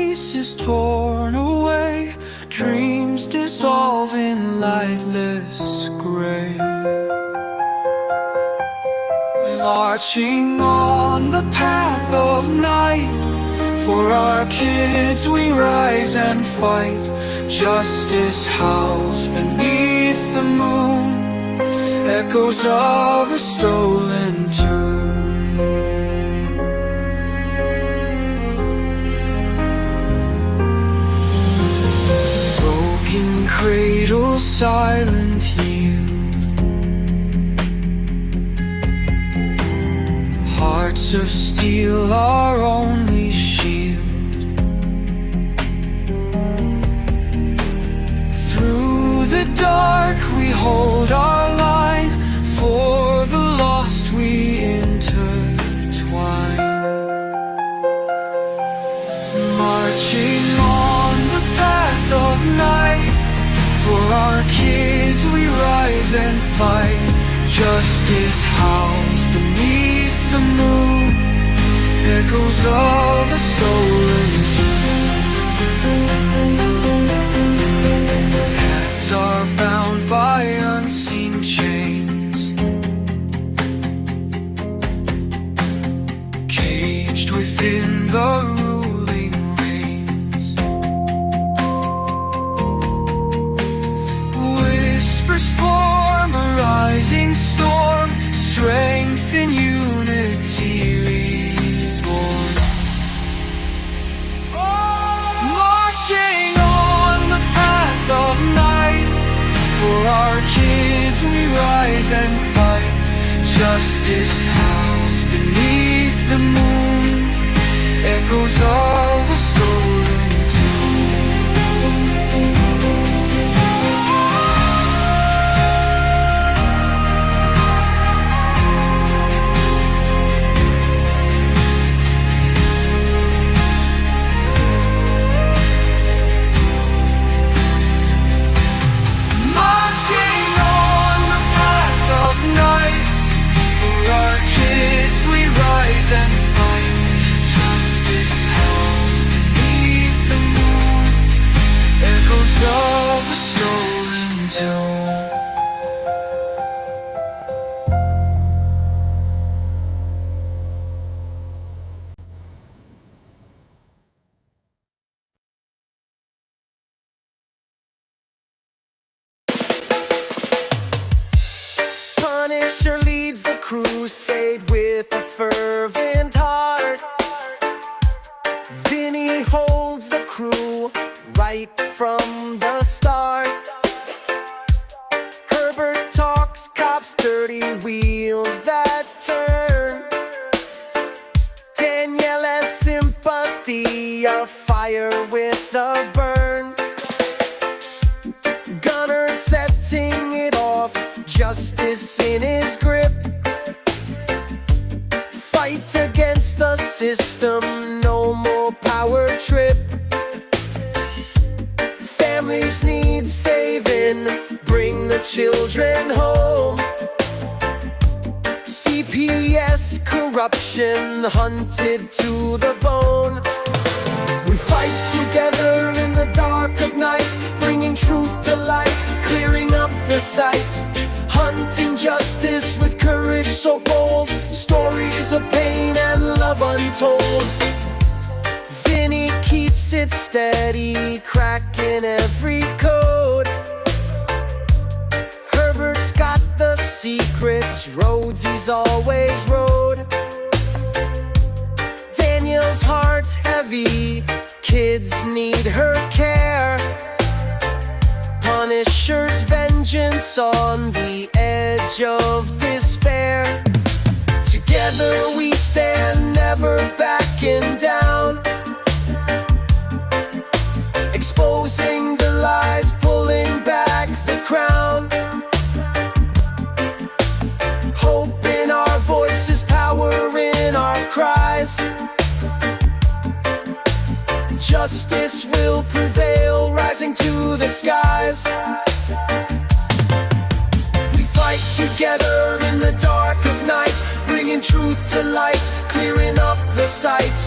pieces torn away, dreams dissolve in lightless gray. Marching on the path of night, for our kids we rise and fight. Justice howls beneath the moon, echoes of a stolen tune. Broken cradle, silent yield, hearts of steel, our only shield. Through the dark we hold our line, for the lost we intertwine. Marching on the path of night, for our kids we rise and fight. Justice howls beneath the moon, echoes of a stolen tune. Hands are bound by unseen chains, caged within the ruling reins. Whispers form a rising storm, strength in unity reborn. Marching on the path of night, for our kids we rise and fight. Justice howls beneath the moon, echoes of a stolen tune. And fight. Justice howls beneath the moon, echoes of a stolen tune. Punisher leads the crusade with a fervent heart. Vinny holds the crew right from the start. Herbert talks cops' dirty wheels that turn. Danielle has sympathy, a fire with a burn. Gunner setting it off, justice in his grip. Fight against the system, no more power trip. Families need saving, bring the children home. CPS corruption hunted to the bone. We fight together in the dark of night, bringing truth to light, clearing up the sight. Hunting justice with courage so bold, stories of pain and love untold. Vinny keeps it steady, cracking every code. Herbert's got the secrets, roads he's always rode. Danielle's heart's heavy, kids need her care. Punisher's vengeance on the edge of despair. Together we stand, never backing down, exposing the lies, pulling back the crown. Hope in our voices, power in our cries. Justice will prevail, rising to the skies. We fight together in the dark of night, bringing truth to light, clearing up the sight.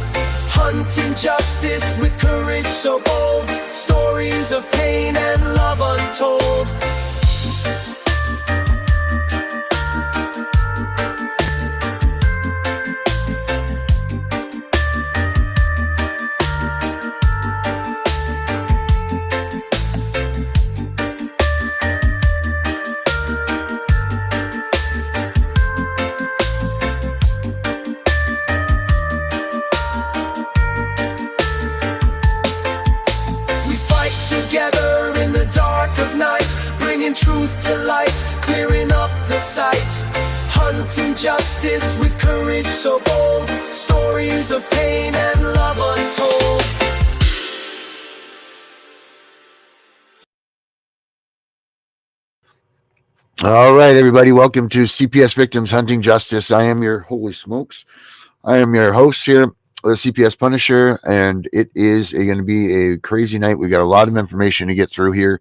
hunting justice with courage so bold, stories of pain and love untold. Together in the dark of night, bringing truth to light, clearing up the sight. Hunting justice with courage so bold, stories of pain and love untold. All right, everybody, welcome to CPS Victims Hunting Justice. I am your, holy smokes, I am your host here, the CPS Punisher, and it is going to be a crazy night. We got a lot of information to get through here.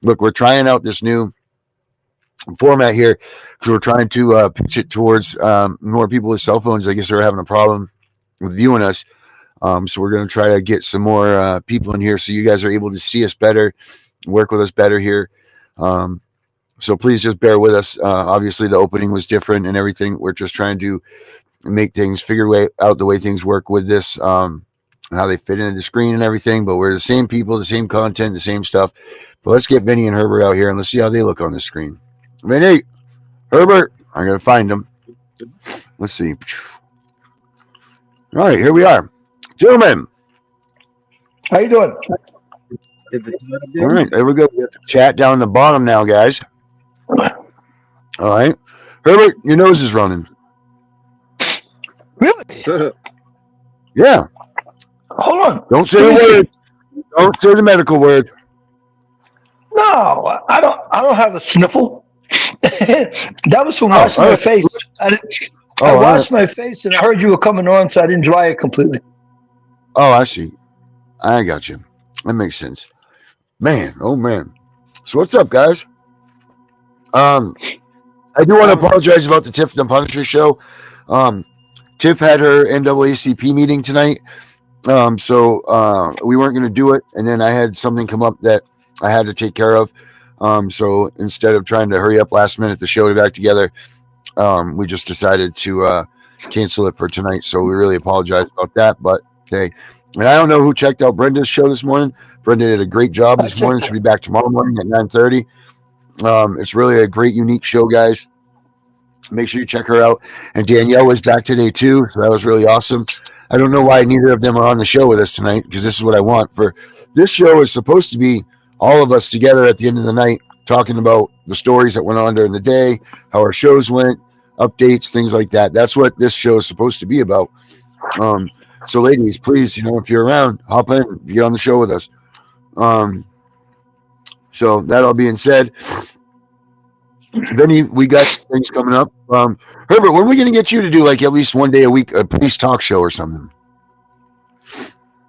Look, we're trying out this new format here because we're trying to pitch it towards more people with cell phones. I guess they're having a problem with viewing us. So we're going to try to get some more people in here so you guys are able to see us better, work with us better here. So please just bear with us. Obviously, the opening was different and everything. We're just trying to make things, figure out the way things work with this, how they fit into the screen and everything. But we're the same people, the same content, the same stuff. But let's get Vinny and Herbert out here and let's see how they look on the screen. Vinny, Herbert, I'm going to find them. Let's see. All right, here we are. Gentlemen. How you doing? All right, there we go. We have the chat down the bottom now, guys. All right. Herbert, your nose is running. Really? Yeah. Hold on. Don't say the word. Don't say the medical word. No, I don't have a sniffle. That was from washing my face. I washed my face and I heard you were coming on, so I didn't dry it completely. Oh, I see. I got you. That makes sense. Man, oh man. So what's up, guys? I do want to apologize about the Tiff the Punisher show. Tiff had her NAACP meeting tonight. So we weren't going to do it. And then I had something come up that I had to take care of. So instead of trying to hurry up last minute the show back together, we just decided to cancel it for tonight. So we really apologize about that. But okay. And I don't know who checked out Brenda's show this morning. Brenda did a great job this morning. She'll be back tomorrow morning at 9:30. It's really a great, unique show, guys. Make sure you check her out. And Danielle was back today too, so that was really awesome. I don't know why neither of them are on the show with us tonight, because this is what I want. For this show is supposed to be all of us together at the end of the night, talking about the stories that went on during the day, how our shows went, updates, things like that. That's what this show is supposed to be about. So ladies, please, if you're around, hop in, get on the show with us. So that all being said, Vinny, we got things coming up. Herbert, when are we going to get you to do like at least one day a week a police talk show or something?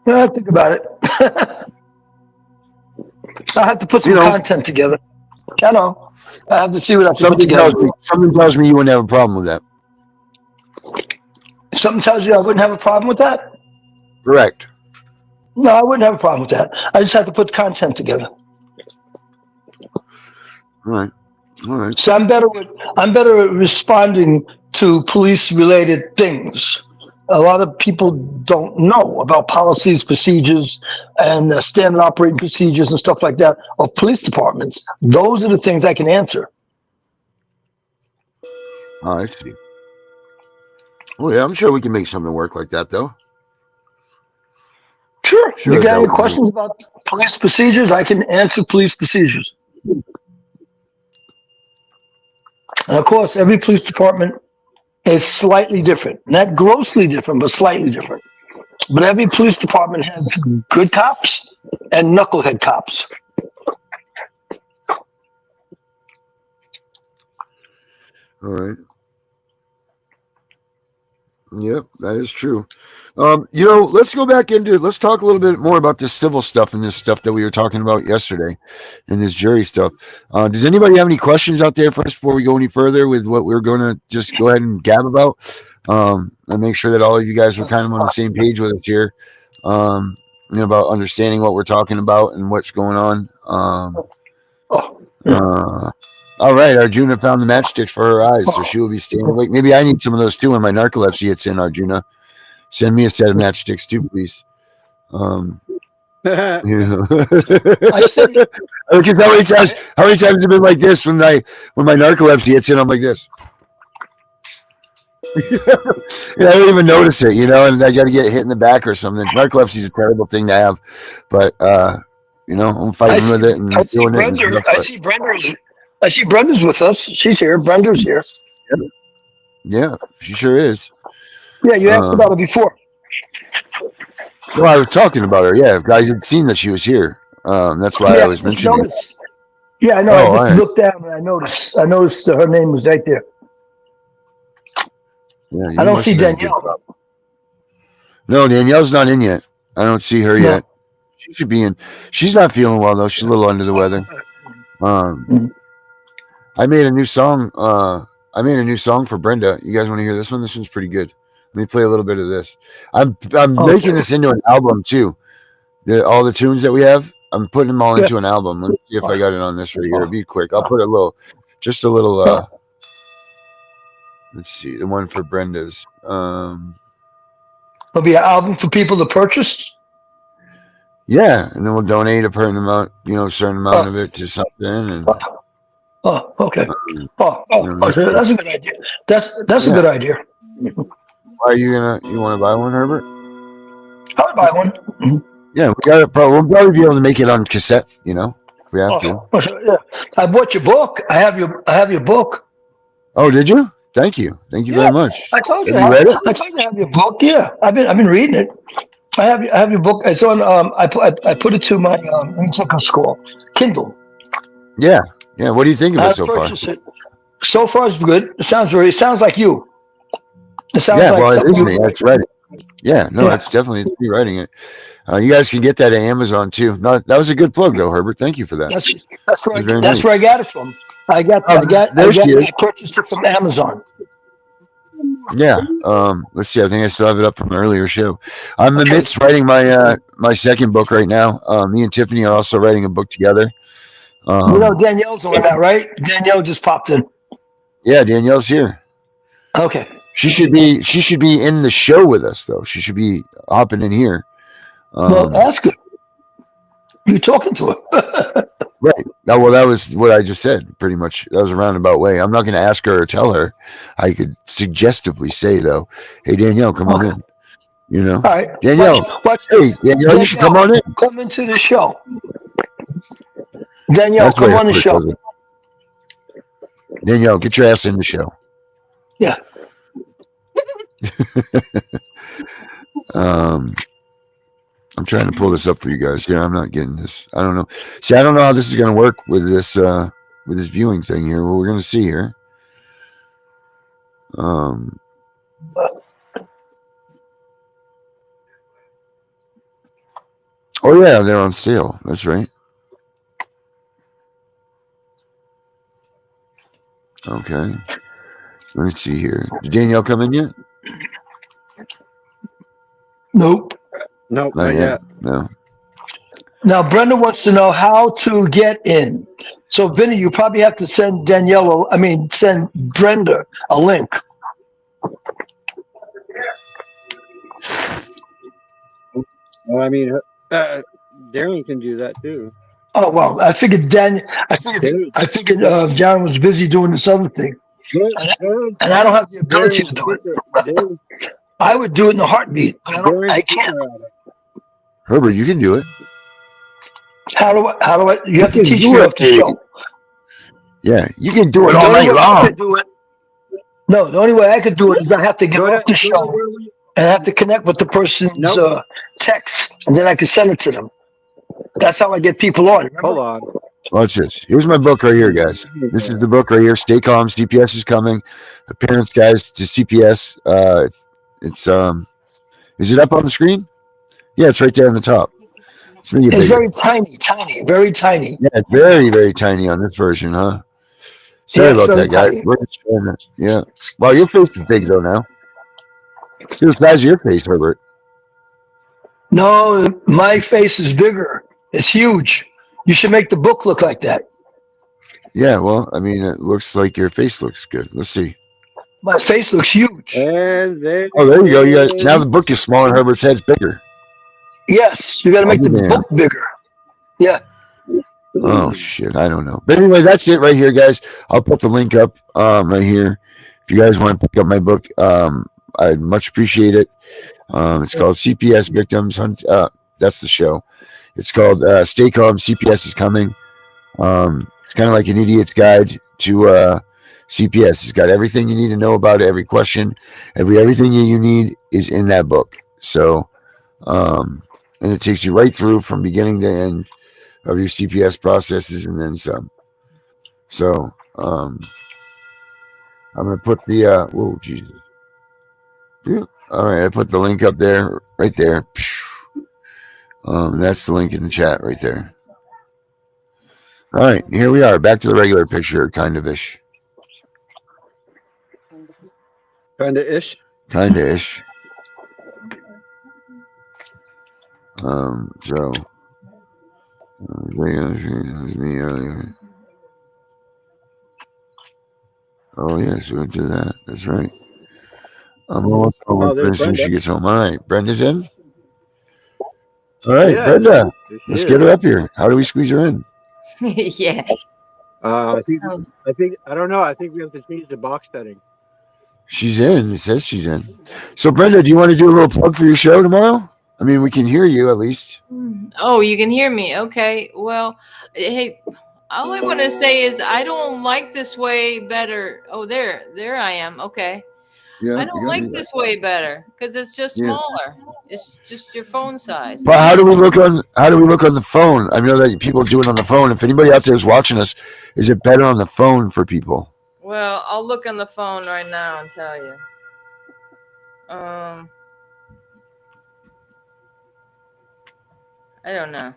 I'll think about it. I have to put some content together. I know. I have to see what I can put together. Something tells me you wouldn't have a problem with that. Something tells you I wouldn't have a problem with that? Correct. No, I wouldn't have a problem with that. I just have to put content together. All right. So I'm better at responding to police-related things. A lot of people don't know about policies, procedures, and standard operating procedures and stuff like that of police departments. Those are the things I can answer. Oh, I see. Oh, yeah, I'm sure we can make something work like that, though. Sure. You got any questions about police procedures? I can answer police procedures. And of course, every police department is slightly different. Not grossly different, but slightly different. But every police department has good cops and knucklehead cops. All right. Yep, that is true. Let's go back let's talk a little bit more about this civil stuff and this stuff that we were talking about yesterday and this jury stuff. Does anybody have any questions out there first before we go any further with what we're going to just go ahead and gab about? and make sure that all of you guys are kind of on the same page with us here, about understanding what we're talking about and what's going on. All right, Arjuna found the matchsticks for her eyes, so she will be staying awake. Maybe I need some of those too when my narcolepsy hits in, Arjuna. Send me a set of matchsticks too, please. Yeah. I said, Because how many times has it been like this when my narcolepsy hits in? I'm like this. I don't even notice it, and I got to get hit in the back or something. Narcolepsy is a terrible thing to have, but I'm fighting with it and doing it. I see Brenda's with us. She's here. Brenda's here. Yeah, she sure is. Yeah, you asked about her before. Well, I was talking about her. Yeah, guys had seen that she was here. That's why I was mentioning it. Yeah, I know. I just looked down and I noticed her name was right there. Yeah, I don't see Danielle. No, Danielle's not in yet. I don't see her yet. She should be in. She's not feeling well though. She's a little under the weather. I made a new song. For Brenda. You guys want to hear this one? This one's pretty good. Let me play a little bit of this. I'm making this into an album too. All the tunes that we have, I'm putting them all into an album. Let me see if I got it on this right here. It'll be quick. I'll put a little. Let's see, the one for Brenda's. It'll be an album for people to purchase. Yeah, and then we'll donate a certain amount of it to something. And okay. That's a good idea. That's a good idea. Are you want to buy one, Herbert? I would buy one. Yeah, we got it. We'll probably be able to make it on cassette. If we have to. Yeah. I bought your book. I have your book. Oh, did you? Thank you very much. I told you. Have you read it? I told you I have your book. Yeah, I've been reading it. I have your book. It's on. I put it to my school Kindle. Yeah. What do you think of it so far? It. So far, it's good. It sounds like you. It sounds like well, it is me. That's right. Yeah, no, it's definitely me writing it. You guys can get that at Amazon too. No, that was a good plug though, Herbert. Thank you for that. That's where I got it from. I purchased it from Amazon. Yeah. Let's see. I think I still have it up from an earlier show. I'm amidst writing my second book right now. Me and Tiffany are also writing a book together. Danielle's on that, right? Danielle just popped in. Yeah, Danielle's here. Okay. She should be in the show with us though. She should be hopping in here. Well, ask her. You're talking to her. Right. Well, that was what I just said, pretty much. That was a roundabout way. I'm not going to ask her or tell her. I could suggestively say, though, hey, Danielle, come on in. All right. Danielle. Watch hey, Danielle, you should come on in. Come into the show. Danielle, come on the show. Danielle, get your ass in the show. Yeah. I'm trying to pull this up for you guys here. I'm not getting this. I don't know. See, I don't know how this is going to work with this viewing thing here. Well, we're going to see here. Oh yeah, they're on sale. That's right. Okay. Let me see here. Did Danielle come in yet? Nope. Nope, Not yet. No. Now, Brenda wants to know how to get in. So, Vinny, you probably have to send send Brenda a link. Well, I mean, Darren can do that too. Oh well, I figured Darren was busy doing this other thing, and I don't have the ability to do it. I would do it in a heartbeat. I can't. Herbert, you can do it. How do I? You have to teach me off the show. Yeah, you can do it all night long. No, the only way I could do it is I have to get off the show and I have to connect with the person's text, and then I can send it to them. That's how I get people on. Remember? Hold on. Watch this. Here's my book right here, guys. This is the book right here. Stay calm. CPS is coming. The parents, guys, to CPS. Is it up on the screen? Yeah, it's right there on the top. It's very tiny, very tiny. Yeah, it's very, very tiny on this version, huh? Sorry about that, guys. We're just trying to, yeah. Wow, your face is big though now. The size of your face, Herbert. No, my face is bigger. It's huge. You should make the book look like that. Yeah, well, I mean, it looks like your face looks good. Let's see. My face looks huge. And there Oh, there it you go. You got is. now the book is smaller and Herbert's head's bigger. Yes, you got to make the book bigger. Yeah. Oh shit, I don't know. But anyway, that's it right here, guys. I'll put the link up right here. If you guys want to pick up my book, I'd much appreciate it. It's called CPS Victims Hunt. That's the show. It's called Stay Calm. CPS is coming. It's kind of like an idiot's guide to CPS. It's got everything you need to know about it, every question, everything you need is in that book. So, and it takes you right through from beginning to end of your CPS processes and then some. So, I'm gonna put the whoa, Jesus. Yeah. All right, I put the link up there, right there. That's the link in the chat right there. All right, here we are, back to the regular picture, kind of ish. Kind of ish. Kind of ish. So, me earlier. Oh yes, we went to that. That's right. I'm almost over as soon as she gets home. All right, Brenda's in. All right, Yeah, Brenda, let's get her up here. How do we squeeze her in? Yeah. I think I don't know. I think we have to change the box setting. She's in. It says she's in. So, Brenda, do you want to do a little plug for your show tomorrow? I mean, we can hear you at least. Oh, you can hear me. Okay. Well, hey, all I want to say is I don't like this way better. Oh, there I am. Okay. Yeah, I don't like this way better because it's just smaller. It's just your phone size. But how do we look on the phone? I know that people do it on the phone. If anybody out there is watching us, is it better on the phone for people? Well, I'll look on the phone right now and tell you. I don't know.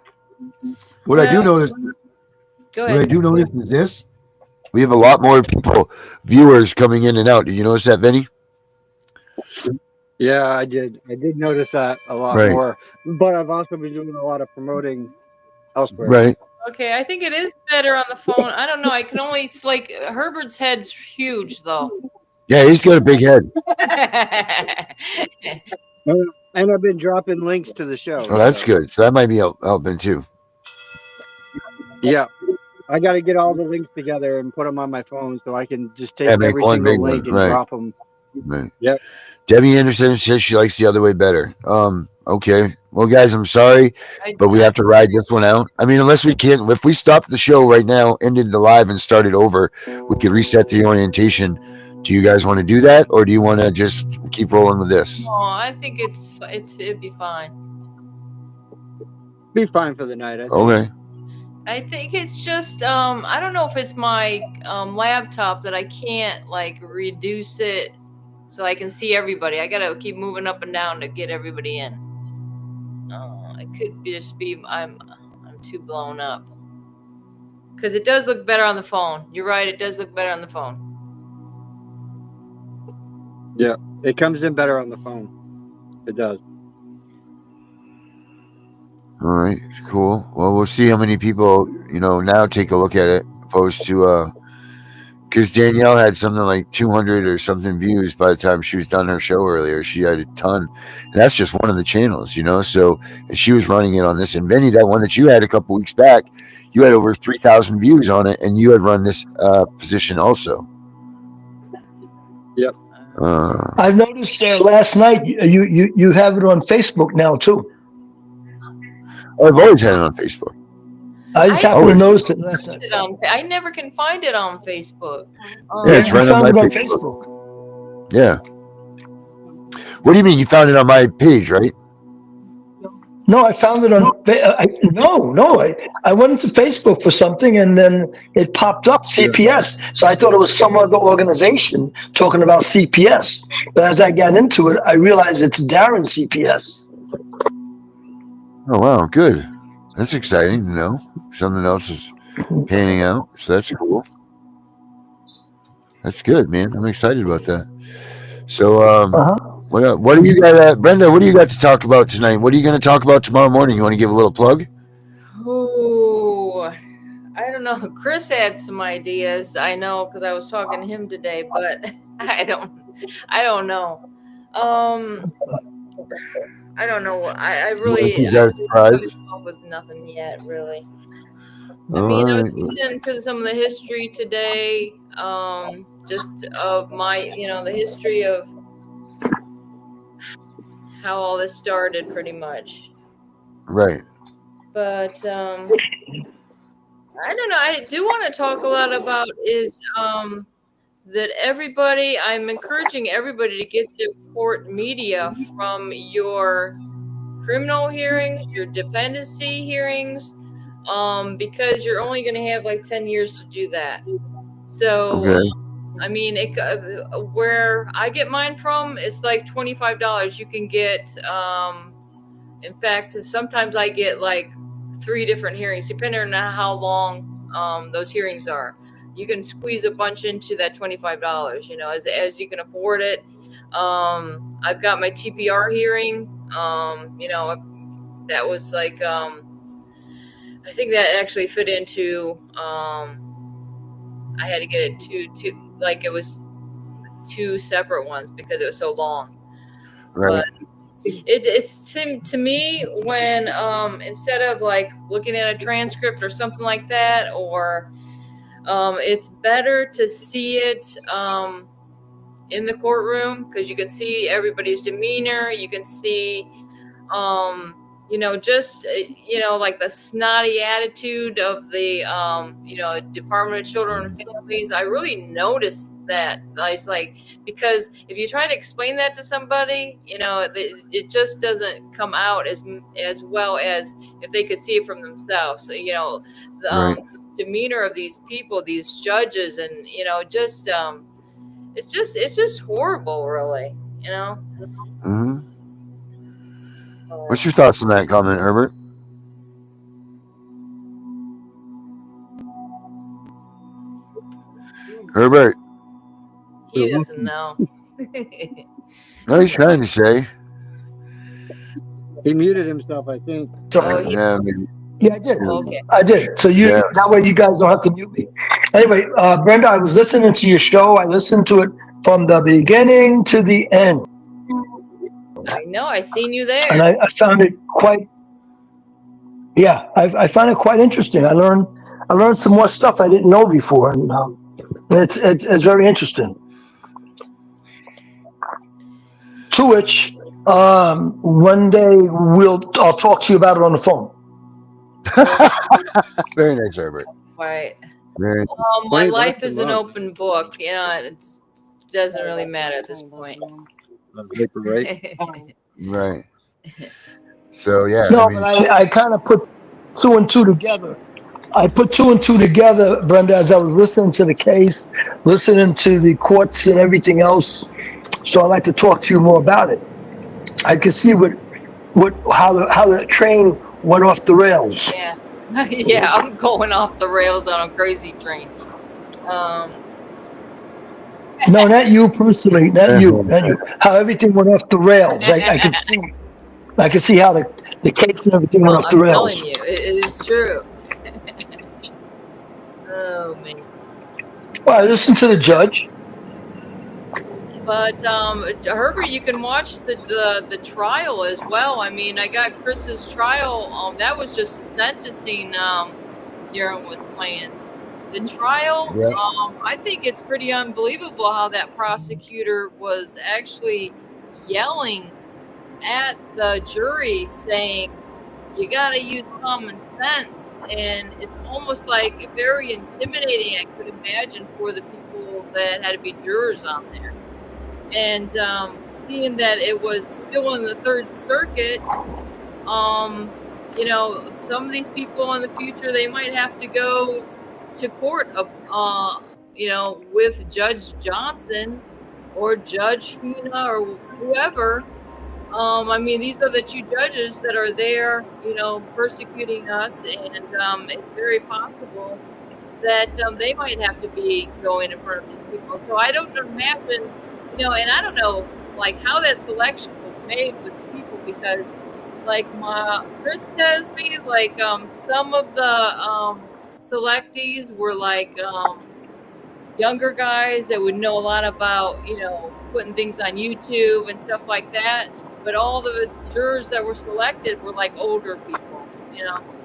What I do notice is this. We have a lot more viewers coming in and out. Did you notice that, Vinny? Yeah, I did. I did notice that a lot more. But I've also been doing a lot of promoting elsewhere. Right. Okay, I think it is better on the phone. I don't know. I can only like Herbert's head's huge though. Yeah, he's got a big head. And I've been dropping links to the show. Oh, that's good. So that might be helping too. Yeah. I got to get all the links together and put them on my phone so I can just take every single link and drop them. Right. Yep. Debbie Anderson says she likes the other way better. Okay. Well, guys, I'm sorry, but we have to ride this one out. I mean, unless we can't, if we stop the show right now, ended the live and started over, we could reset the orientation. Do you guys want to do that, or do you want to just keep rolling with this? Oh, I think it'd be fine. Be fine for the night. I think. Okay. I think it's just I don't know if it's my laptop that I can't like reduce it so I can see everybody. I gotta keep moving up and down to get everybody in. It could just be I'm too blown up because it does look better on the phone. You're right, it does look better on the phone. Yeah, it comes in better on the phone. It does. All right, cool. Well, we'll see how many people, now take a look at it, opposed to, because Danielle had something like 200 or something views by the time she was done her show earlier. She had a ton. And that's just one of the channels, so she was running it on this. And Vinny, that one that you had a couple weeks back, you had over 3,000 views on it, and you had run this position also. Yep. I've noticed last night you have it on Facebook now too. I've always had it on Facebook. I just happened to notice it last night. I never can find it on Facebook. Yeah, it's right on my Facebook. Yeah. What do you mean? You found it on my page, right? No, I found it on. I went into Facebook for something, and then it popped up CPS. So I thought it was some other organization talking about CPS. But as I got into it, I realized it's Darren CPS. Oh wow, good. That's exciting to know. Something else is panning out, so that's cool. That's good, man. I'm excited about that. So, What do you got, Brenda? What do you got to talk about tonight? What are you going to talk about tomorrow morning? You want to give a little plug? Oh, I don't know. Chris had some ideas. I know because I was talking to him today, but I don't know. I don't know. I really You guys surprised? come up with nothing yet, really. I All mean, I was right. looking into some of the history today, just of my, the history of how all this started, pretty much. Right. But I don't know. I do want to talk a lot about is that I'm encouraging everybody to get their court media from your criminal hearings, your dependency hearings, because you're only going to have like 10 years to do that. So, Okay. I mean, where I get mine from, it's like $25. You can get, in fact, sometimes I get like 3 different hearings, depending on how long those hearings are. You can squeeze a bunch into that $25, as you can afford it. I've got my TPR hearing, that was like, I think that actually fit into, I had to get it like it was 2 separate ones because it was so long. Right. But it seemed to me when instead of like looking at a transcript or something like that, or it's better to see it in the courtroom because you can see everybody's demeanor. You can see just like the snotty attitude of the Department of Children and Families. I really noticed that. It's like, because if you try to explain that to somebody, it just doesn't come out as well as if they could see it from themselves. So, the Right. demeanor of these people, these judges, and it's just horrible, really. Mm-hmm. What's your thoughts on that comment, Herbert? Herbert. He doesn't know. No, he's trying to say. He muted himself, I think. Yeah, Yeah, I did. Okay. I did. So that way you guys don't have to mute me. Anyway, Brenda, I was listening to your show. I listened to it from the beginning to the end. I know. I seen you there. And I found it quite. Yeah, I found it quite interesting. I learned some more stuff I didn't know before, and it's very interesting. To which one day I'll talk to you about it on the phone. Very nice, Herbert. Right. Very. My life is an open book. It doesn't really matter at this point. Right. So yeah. No, but I kind of put 2 and 2 together. I put 2 and 2 together, Brenda, as I was listening to the case, listening to the courts and everything else. So I'd like to talk to you more about it. I could see how the train went off the rails. Yeah. Yeah, I'm going off the rails on a crazy train. No, not you personally, not you. How everything went off the rails. I could see how the case and everything went off the rails. I'm telling you, it is true. Oh man. Well, I listened to the judge. But Herbert, you can watch the trial as well. I mean, I got Chris's trial. That was just the sentencing. Darren was playing the trial. Yeah. I think it's pretty unbelievable how that prosecutor was actually yelling at the jury, saying, "You got to use common sense," and it's almost like very intimidating. I could imagine for the people that had to be jurors on there. And seeing that it was still in the Third Circuit, some of these people in the future, they might have to go to court, with Judge Johnson or Judge Fina or whoever. I mean, these are the 2 judges that are there, persecuting us, and it's very possible that they might have to be going in front of these people. So I don't imagine. And I don't know like how that selection was made with people, because like Chris tells me, like some of the selectees were like younger guys that would know a lot about, putting things on YouTube and stuff like that. But all the jurors that were selected were like older people,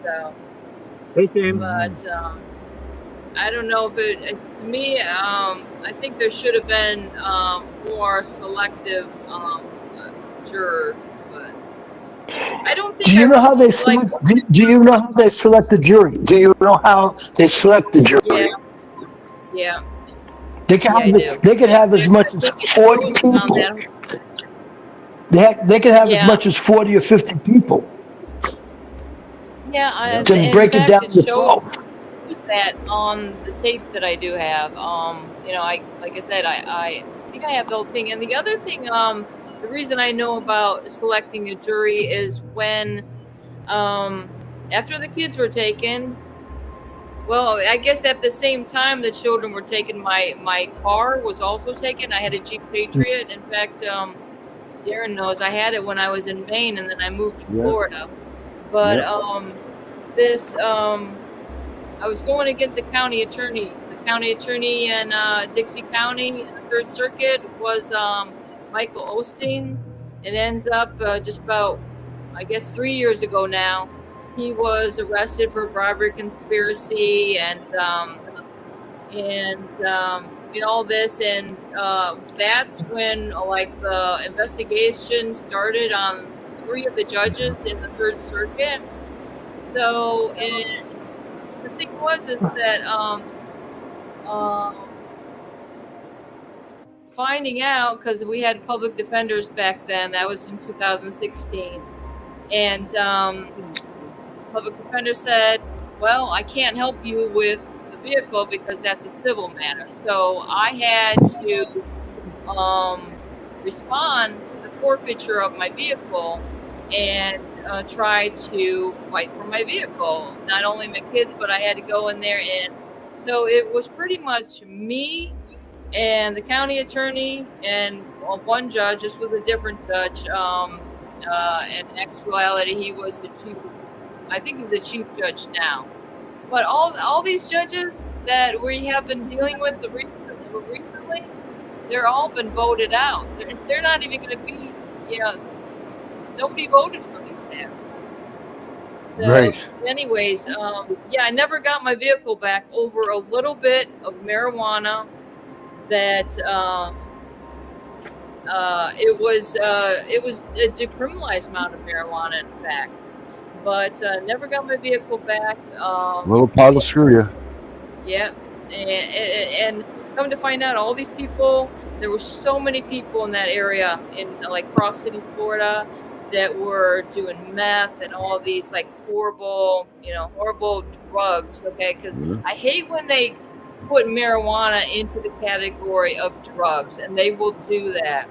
so. Hey, James. But I don't know if to me, I think there should have been more selective jurors, but I don't think. Do you know how they select? Do you know how they select the jury? Do you know how they select the jury? Yeah. They can have as much as 40 people. They can have as much as 40 or 50 people. Yeah, to break it down yourself. Shows that on the tape that I do have. Like I said, I think I have the whole thing. And the other thing, the reason I know about selecting a jury is when, after the kids were taken, well, I guess at the same time the children were taken, my car was also taken. I had a Jeep Patriot. In fact, Darren knows I had it when I was in Maine, and then I moved to Florida. But I was going against the county attorney. The county attorney in Dixie County in the Third Circuit was Michael Osteen. It ends up just about, I guess, 3 years ago now. He was arrested for bribery conspiracy and all this, and that's when like the investigation started on 3 of the judges in the Third Circuit. So, and the thing is that finding out, because we had public defenders back then, that was in 2016, and public defender said, well, I can't help you with the vehicle because that's a civil matter. So I had to respond to the forfeiture of my vehicle and try to fight for my vehicle. Not only my kids, but I had to go in there. And so it was pretty much me and the county attorney and one judge. This was a different judge. In actuality, he was the chief. I think he's the chief judge now. But all these judges that we have been dealing with recently, they're all been voted out. They're not even going to be, nobody voted for these assholes. So, anyways, I never got my vehicle back over a little bit of marijuana that it was a decriminalized amount of marijuana, in fact. But never got my vehicle back. Little pot will screw you. Yeah, and come to find out, all these people, there were so many people in that area in like Cross City, Florida, that were doing meth and all these like horrible drugs. Okay, because I hate when they put marijuana into the category of drugs, and they will do that.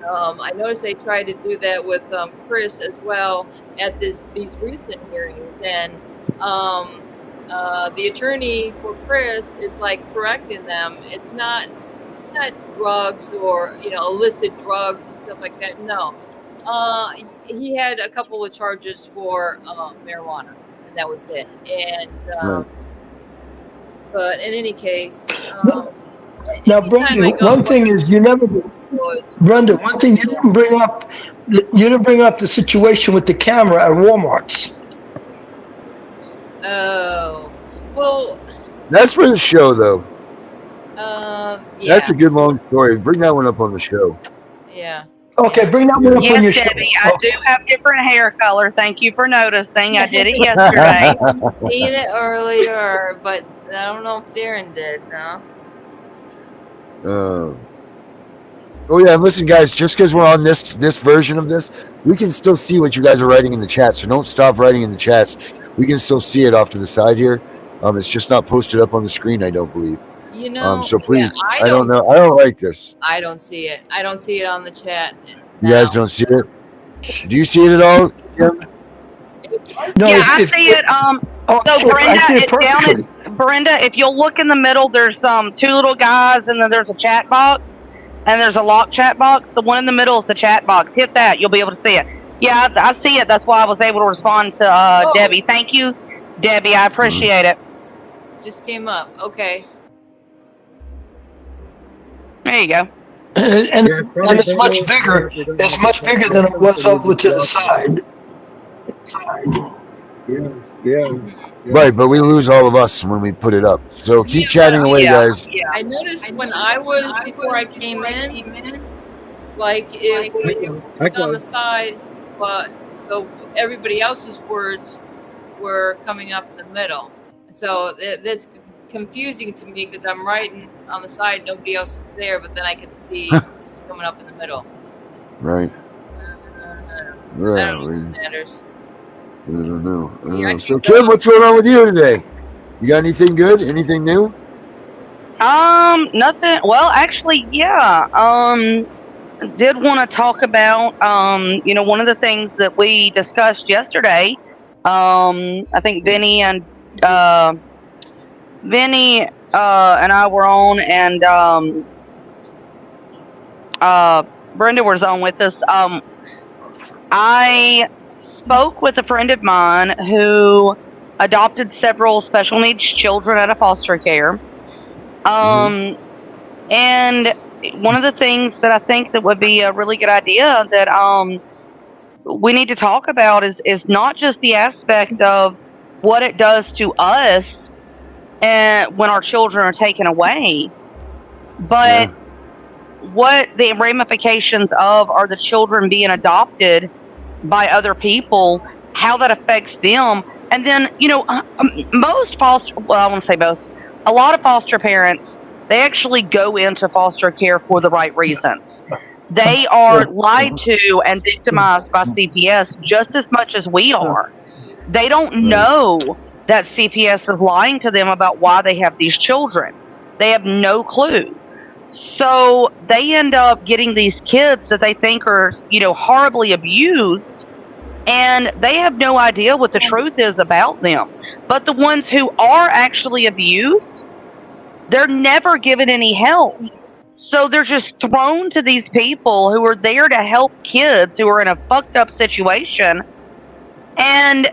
I noticed they tried to do that with Chris as well at these recent hearings, and the attorney for Chris is like correcting them. It's not drugs or illicit drugs and stuff like that. No, he had a couple of charges for marijuana, and that was it. And but in any case, now, Brenda, one thing is Brenda, one thing you didn't bring up the situation with the camera at Walmart's. Oh, well. That's for the show, though. Yeah. That's a good long story. Bring that one up on the show. Yeah. Okay, bring that one up on your Yes, Debbie, show. I do have different hair color. Thank you for noticing. I did it yesterday. Seen it earlier, but I don't know if Darren did. No. Oh yeah, and listen, guys. Just because we're on this version of this, we can still see what you guys are writing in the chat. So don't stop writing in the chats. We can still see it off to the side here. It's just not posted up on the screen, I don't believe. So please, I don't know. I don't like this. I don't see it. I don't see it on the chat. You guys don't see it? Do you see it at all, Kim? No, I see it. So Brenda, Brenda, if you'll look in the middle, there's 2 little guys, and then there's a chat box. and there's a locked chat box. The one in the middle is the chat box. Hit that. You'll be able to see it. Yeah, I see it. That's why I was able to respond to Debbie. Thank you, Debbie. I appreciate it. Just came up. Okay. There you go. And it's much bigger. It's much bigger than it was over to the side. Yeah. Right, but we lose all of us when we put it up. So keep chatting away, guys. Yeah. I noticed when I was before I came in, like it was on the side, but everybody else's words were coming up in the middle. So that's confusing to me because I'm writing on the side, nobody else is there, but then I can see it's coming up in the middle. Right. I don't know if it matters. I don't know. So Kim, what's going on with you today? You got anything good? Anything new? Nothing. Well, actually, yeah. Did want to talk about, one of the things that we discussed yesterday. I think Vinny and I were on, and Brenda was on with us. I spoke with a friend of mine who adopted several special needs children out of foster care. And one of the things that I think that would be a really good idea that we need to talk about is not just the aspect of what it does to us and when our children are taken away, but what the ramifications of are the children being adopted by other people, how that affects them. And then, most foster, well, I want to say most, a lot of foster parents, they actually go into foster care for the right reasons. They are lied to and victimized by CPS just as much as we are. They don't know that CPS is lying to them about why they have these children. They have no clue. So they end up getting these kids that they think are, horribly abused, and they have no idea what the truth is about them. But the ones who are actually abused, they're never given any help. So they're just thrown to these people who are there to help kids who are in a fucked up situation, and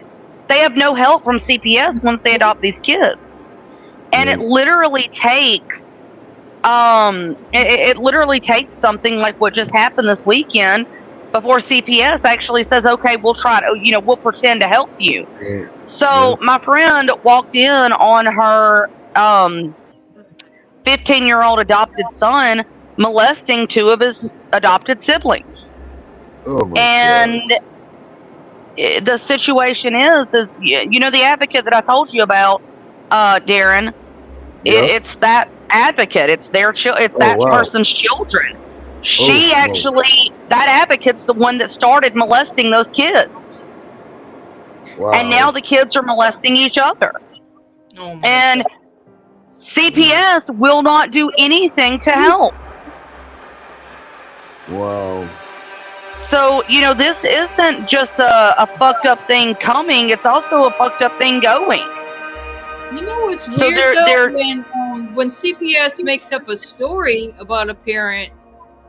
they have no help from CPS once they adopt these kids. And it literally takes it literally takes something like what just happened this weekend before CPS actually says, okay, we'll try to, we'll pretend to help you. So my friend walked in on her 15-year-old adopted son molesting two of his adopted siblings. Oh my and God. The situation is the advocate that I told you about, Darren, it's that advocate. It's their it's that person's children. She actually, that advocate's the one that started molesting those kids. Wow. And now the kids are molesting each other. Oh my and God. CPS will not do anything to help. Wow. So, this isn't just a fucked up thing coming, it's also a fucked up thing going. You know what's weird though? When CPS makes up a story about a parent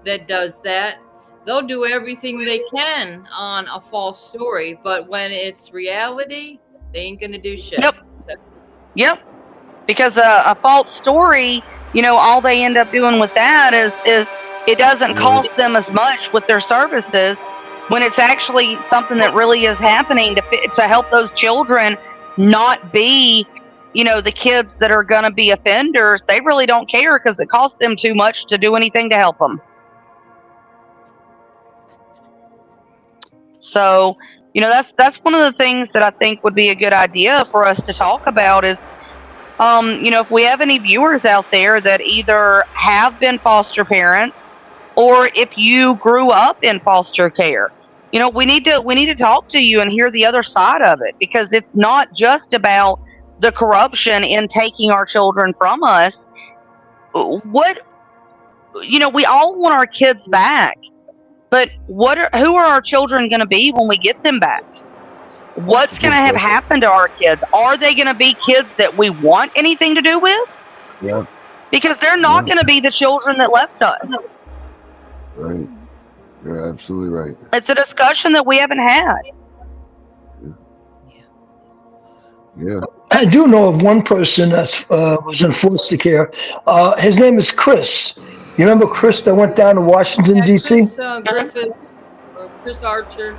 that does that, they'll do everything they can on a false story. But when it's reality, they ain't gonna do shit. Yep. Because a false story, all they end up doing with that is it doesn't cost them as much with their services when it's actually something that really is happening to help those children not be, the kids that are going to be offenders. They really don't care because it costs them too much to do anything to help them. So, that's one of the things that I think would be a good idea for us to talk about is, if we have any viewers out there that either have been foster parents or if you grew up in foster care, we need to talk to you and hear the other side of it, because it's not just about the corruption in taking our children from us. We all want our kids back, but who are our children going to be when we get them back? What's going to have happened to our kids? Are they going to be kids that we want anything to do with? Yeah. Because they're not going to be the children that left us. Right. You're absolutely right. It's a discussion that we haven't had. Yeah. I do know of one person that was in foster care. His name is Chris. You remember Chris that went down to Washington, Yeah, D.C.? Chris Griffiths or Chris Archer.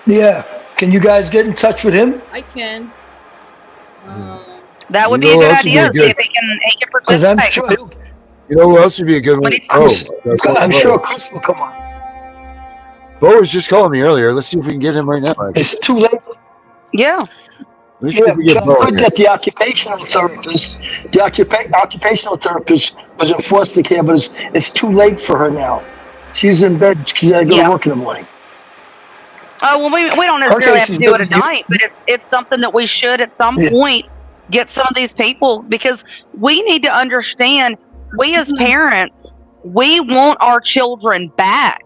Yeah. Can you guys get in touch with him? I can. That would You be a know good who else would be idea. good? See if he can Because I'm participate. sure You know who else would be a good one? I'm sure Chris will come on. Bo was just calling me earlier. Let's see if we can get him right now. Actually. It's too late. Yeah. Let's see Yeah, if we get John Bo could here. get the occupational therapist. The occupational therapist was in foster care, but it's too late for her now. She's in bed. She's got to go to work in the morning. Oh well, we don't necessarily have to do it at night, but it's something that we should at some point get some of these people, because we need to understand, we as parents, we want our children back.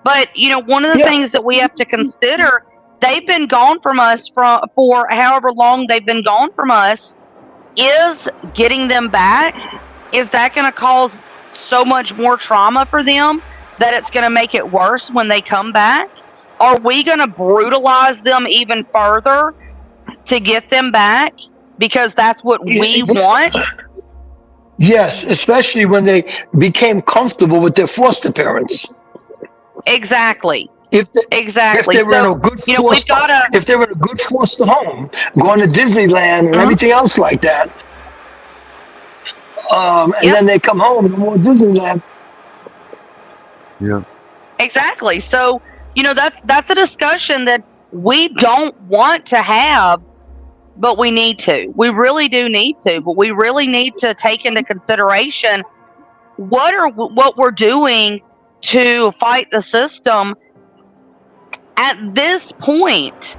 But one of the things that we have to consider, they've been gone from us for however long they've been gone from us. Is getting them back, is that going to cause so much more trauma for them that it's going to make it worse when they come back? Are we going to brutalize them even further to get them back because that's what we want? Yes, especially when they became comfortable with their foster parents. Exactly. If they were in a good if they were in a good foster home, going to Disneyland and everything else like that, and then they come home and more Disneyland. Yeah. Exactly. So that's a discussion that we don't want to have, but we need to. We really do need to. But we really need to take into consideration what we're doing to fight the system. At this point,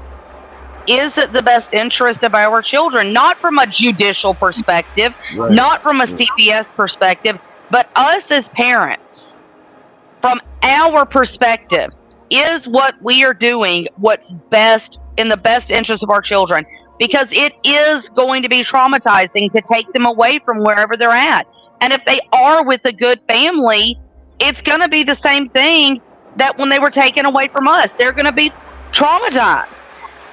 is it the best interest of our children? Not from a judicial perspective, not from a CPS perspective, but us as parents, from our perspective, is what we are doing what's best in the best interest of our children? Because it is going to be traumatizing to take them away from wherever they're at. And if they are with a good family, it's going to be the same thing that when they were taken away from us. They're going to be traumatized.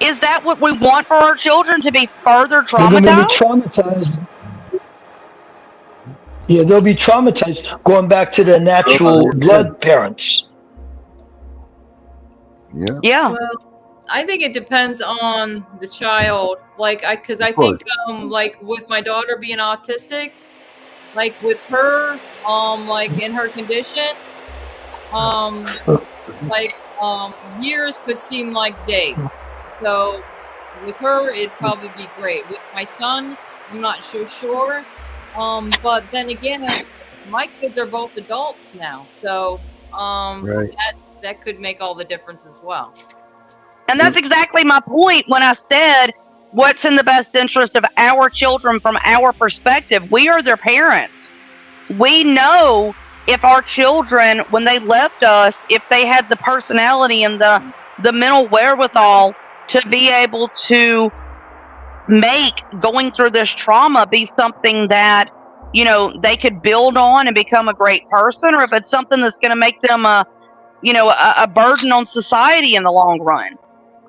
Is that what we want for our children, to be further traumatized? They're going to be traumatized. Yeah, they'll be traumatized going back to their natural blood parents. Yeah. Well, I think it depends on the child. Because I think, like with my daughter being autistic, like with her, like in her condition, years could seem like days. So with her, it'd probably be great. With my son, I'm not so sure. But then again, my kids are both adults now, so that could make all the difference as well. And that's exactly my point when I said what's in the best interest of our children from our perspective. We are their parents. We know if our children, when they left us, if they had the personality and the mental wherewithal to be able to make going through this trauma be something that they could build on and become a great person, or if it's something that's going to make them a burden on society in the long run.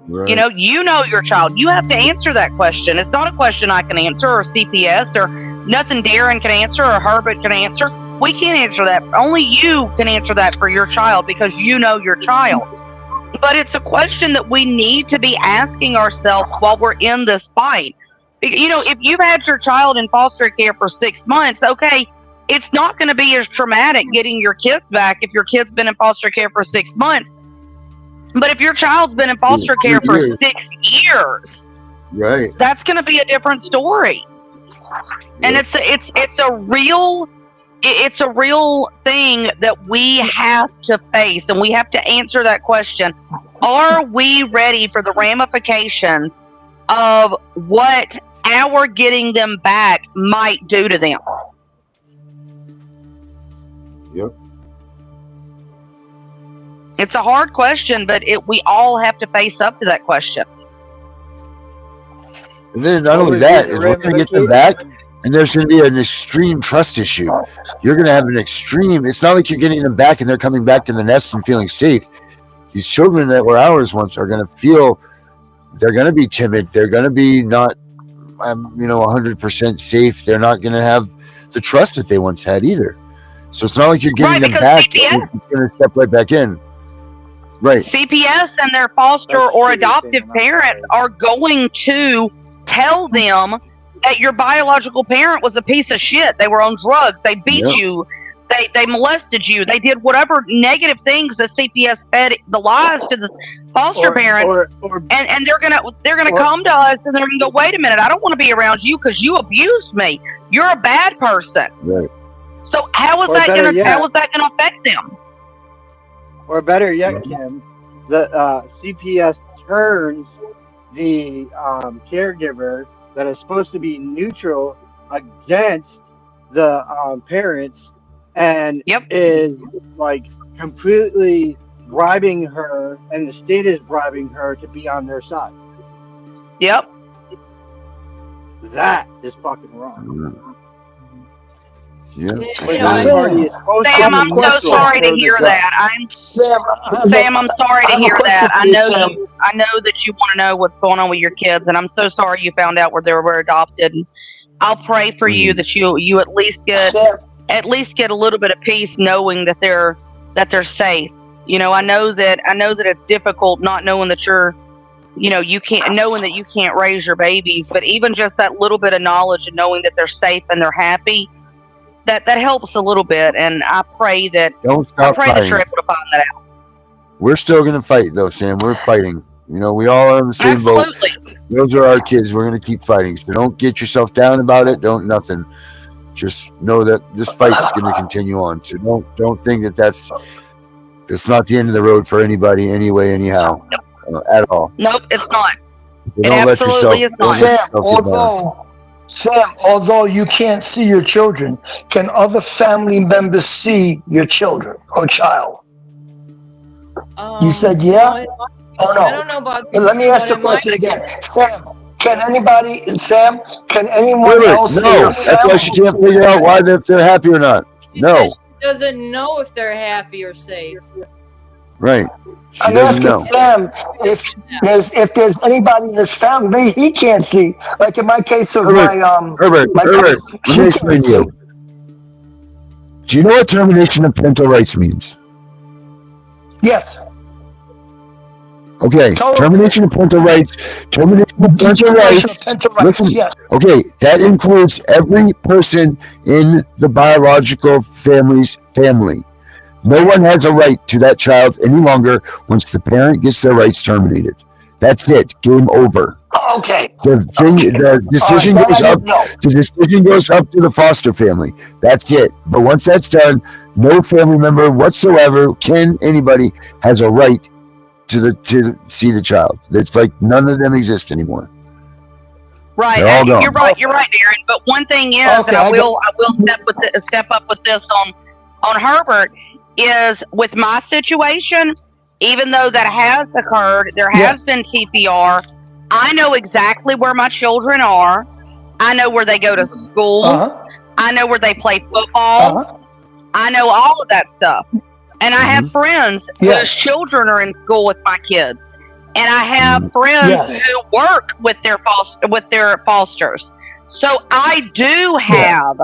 You know your child. You have to answer that question. It's not a question I can answer, or CPS, or nothing Darren can answer, or Herbert can answer. We can't answer that. Only you can answer that for your child, because you know your child. But it's a question that we need to be asking ourselves while we're in this fight. If you've had your child in foster care for 6 months, okay, it's not going to be as traumatic getting your kids back if your kid's been in foster care for 6 months. But if your child's been in foster care for 6 years, that's going to be a different story. And it's a real thing that we have to face, and we have to answer that question. Are we ready for the ramifications of what our getting them back might do to them? Yep. It's a hard question, but we all have to face up to that question. And then not only that, is we're going to get them back, And there's going to be an extreme trust issue. You're going to have an extreme. It's not like you're getting them back and they're coming back to the nest and feeling safe. These children that were ours once are going to feel, they're going to be timid. They're going to be not, 100% safe. They're not going to have the trust that they once had either. So it's not like you're getting them back. CPS, it's going to step right back in. Right. CPS and their foster or adoptive parents are going to tell them that your biological parent was a piece of shit. They were on drugs. They beat you. They molested you. They did whatever negative things that CPS fed the lies to the foster parents. And they're gonna come to us and they're gonna go, wait a minute, I don't want to be around you because you abused me. You're a bad person. Right. So how is that gonna affect them? Or better yet, Kim, the CPS turns the caregiver that is supposed to be neutral against the parents, and is like completely bribing her, and the state is bribing her to be on their side. Yep. That is fucking wrong. Yeah. Sam, I'm so sorry to hear that. Sam, I'm sorry to hear that. I know that you want to know what's going on with your kids, and I'm so sorry you found out where they were adopted. And I'll pray for you that you at least get a little bit of peace knowing that they're safe. I know that it's difficult not knowing that you can't raise your babies, but even just that little bit of knowledge and knowing that they're safe and they're happy, that helps a little bit. And I pray that that you're able to find that out. We're still going to fight though, Sam. We're fighting. We all are in the same boat. Those are our kids. We're going to keep fighting. So don't get yourself down about it. Don't nothing. Just know that this fight's going to continue on. So don't think that that's not the end of the road for anybody anyway, anyhow, at all. Nope, it's not. It absolutely is not. Sam, although you can't see your children, can other family members see your children or child? You said yeah? Oh no. I don't know about. Let me ask the question again. Can anyone else see your family? That's why she can't figure out why if they're happy or not. She doesn't know if they're happy or safe. Right. I'm asking Sam if there's anybody in this family he can't see. Like in my case of Herbert, let me explain to you. Do you know what termination of parental rights means? Yes. Okay, termination of parental rights. Listen, yes. Okay, that includes every person in the biological family's family. No one has a right to that child any longer once the parent gets their rights terminated. That's it. Game over. Okay. The decision goes up. The decision goes up to the foster family. That's it. But once that's done, no family member whatsoever anybody has a right to see the child. It's like none of them exist anymore. Right. You're right, Darren. But one thing is, and I will step up with this on Herbert, is with my situation, even though that has occurred, there has been TPR. I know exactly where my children are. I know where they go to school. I know where they play football. I know all of that stuff. And I have friends whose children are in school with my kids. And I have friends who work with their fosters. So I do have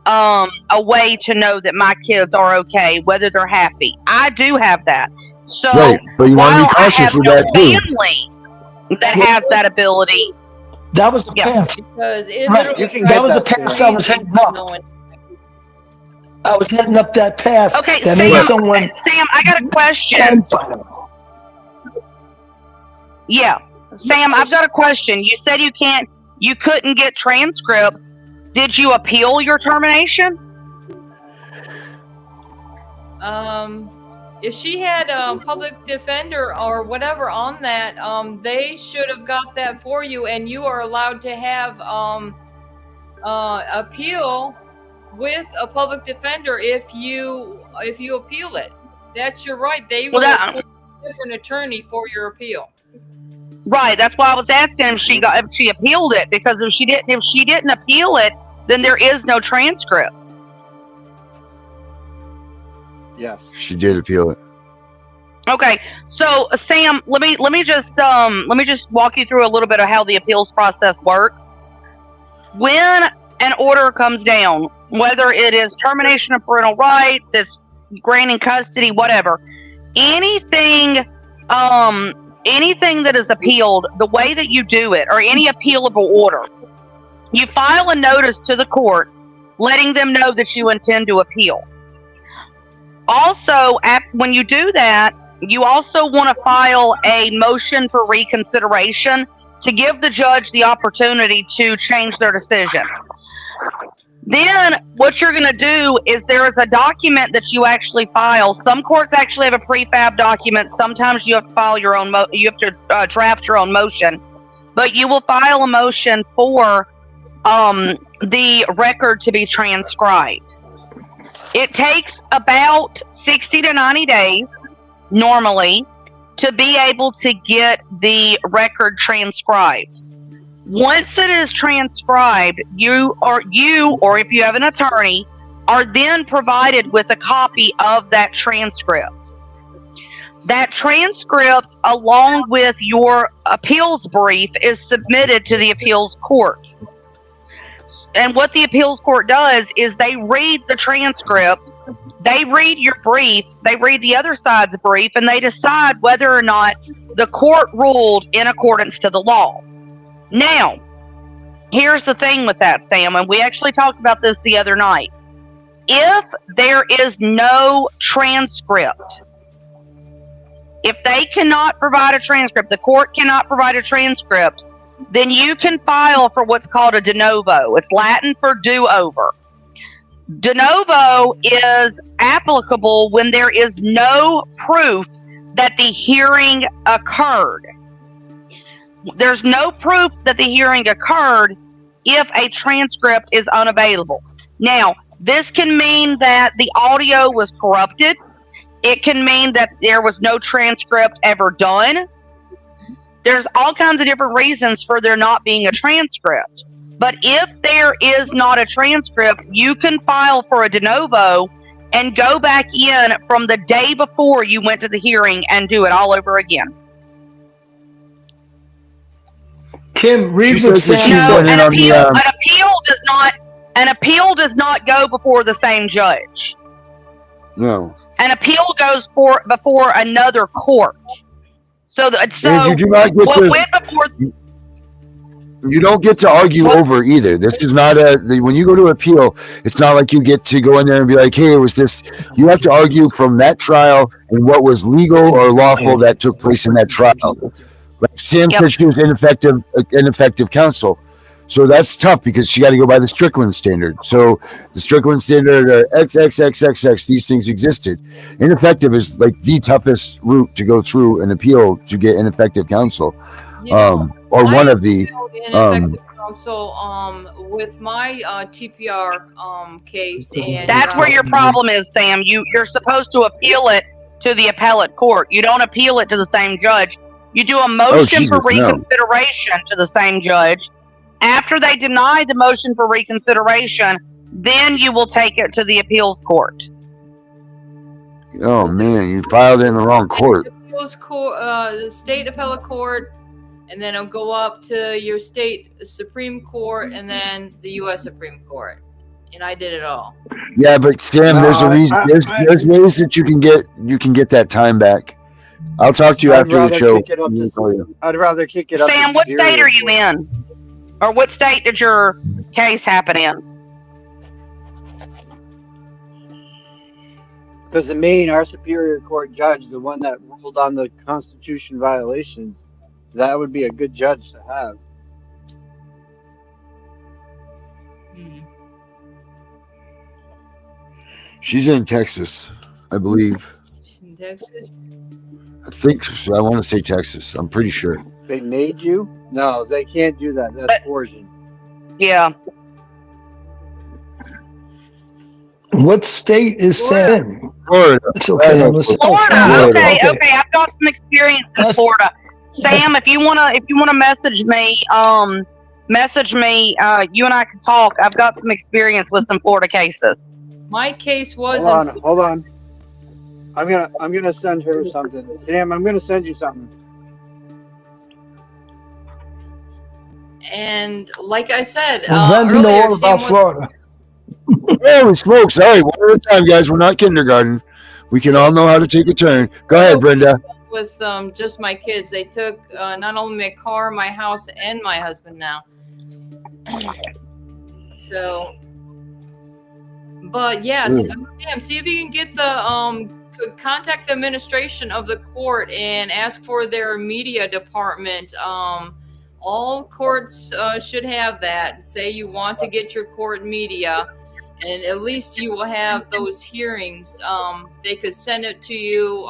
a way to know that my kids are okay, whether they're happy. I do have that. So but you want to be cautious with that too. Family that has that ability. That was the path. Because that was the path I was heading up. I was heading up that path. Okay, Sam, I got a question. Yeah, Sam, I've got a question. You said you couldn't get transcripts. Did you appeal your termination? If she had a public defender or whatever on that, they should have got that for you, and you are allowed to have appeal with a public defender if you appeal it. That's your right. They will put a different attorney for your appeal. Right. That's why I was asking if she appealed it, because if she didn't appeal it, then there is no transcripts. Yes. She did appeal it. Okay, so Sam, let me just walk you through a little bit of how the appeals process works. When an order comes down, whether it is termination of parental rights, it's granting custody, whatever, anything that is appealed, the way that you do it, or any appealable order, you file a notice to the court letting them know that you intend to appeal. Also, when you do that, you also want to file a motion for reconsideration to give the judge the opportunity to change their decision. Then what you're going to do is there is a document that you actually file. Some courts actually have a prefab document. Sometimes you have to file your own. You have to draft your own motion, but you will file a motion for the record to be transcribed. It takes about 60 to 90 days normally to be able to get the record transcribed. Once it is transcribed, you or if you have an attorney, are then provided with a copy of that transcript. That transcript, along with your appeals brief, is submitted to the appeals court. And what the appeals court does is they read the transcript, they read your brief, they read the other side's brief, and they decide whether or not the court ruled in accordance to the law. Now, here's the thing with that, Sam, and we actually talked about this the other night. If there is no transcript, if they cannot provide a transcript, the court cannot provide a transcript, then you can file for what's called a de novo. It's Latin for do-over. De novo is applicable when there is no proof that the hearing occurred. There's no proof that the hearing occurred if a transcript is unavailable. Now, this can mean that the audio was corrupted. It can mean that there was no transcript ever done. There's all kinds of different reasons for there not being a transcript. But if there is not a transcript, you can file for a de novo and go back in from the day before you went to the hearing and do it all over again. Kim, read She what says that Sam she's said. going in on the, An appeal does not go before the same judge. no. An appeal goes before another court. So And you do not get what to, went before. you don't get to argue over either. This is not when you go to appeal, it's not like you get to go in there and be like, hey, it was this. You have to argue from that trial and what was legal or lawful that took place in that trial. Like Sam said, she was ineffective counsel. So that's tough because she got to go by the Strickland standard. So the Strickland standard are XXXXX, these things existed. Ineffective is like the toughest route to go through an appeal to get ineffective counsel. Or one of the ineffective counsel with my TPR case, and That's where your problem is, Sam. You're supposed to appeal it to the appellate court. You don't appeal it to the same judge. You do a motion for reconsideration to the same judge. After they deny the motion for reconsideration, then you will take it to the appeals court. Oh man, you filed it in the wrong court. The appeals court, the state appellate court, and then it'll go up to your state Supreme Court, and then the U.S. Supreme Court. And I did it all. Yeah, but Sam, there's a reason. There's ways that you can get that time back. I'll talk to you after the show. I'd rather kick it up. Sam, what state are you in? Or what state did your case happen in? Because in Maine, our Superior Court judge, the one that ruled on the Constitution violations, that would be a good judge to have. She's in Texas, I believe. She's in Texas. I think so. I want to say Texas. I'm pretty sure. They made you? No, they can't do that. That's coercion. Yeah. What state is Sam in? Florida. It's okay. Florida. Okay. I've got some experience in Florida. Sam, if you wanna message me, message me. You and I can talk. I've got some experience with some Florida cases. My case was Hold on. I'm gonna send her something. Sam, I'm gonna send you something. And like I said Well, then you know earlier, all Sam about was Florida. Holy smokes! All right, one at a time, guys. We're not kindergarten. We can all know how to take a turn. Go ahead, Brenda. with just my kids. They took not only my car, my house, and my husband now. So, but yes, Sam, see if you can get the contact the administration of the court and ask for their media department. All courts should have that. Say you want to get your court media, and at least you will have those hearings. They could send it to you.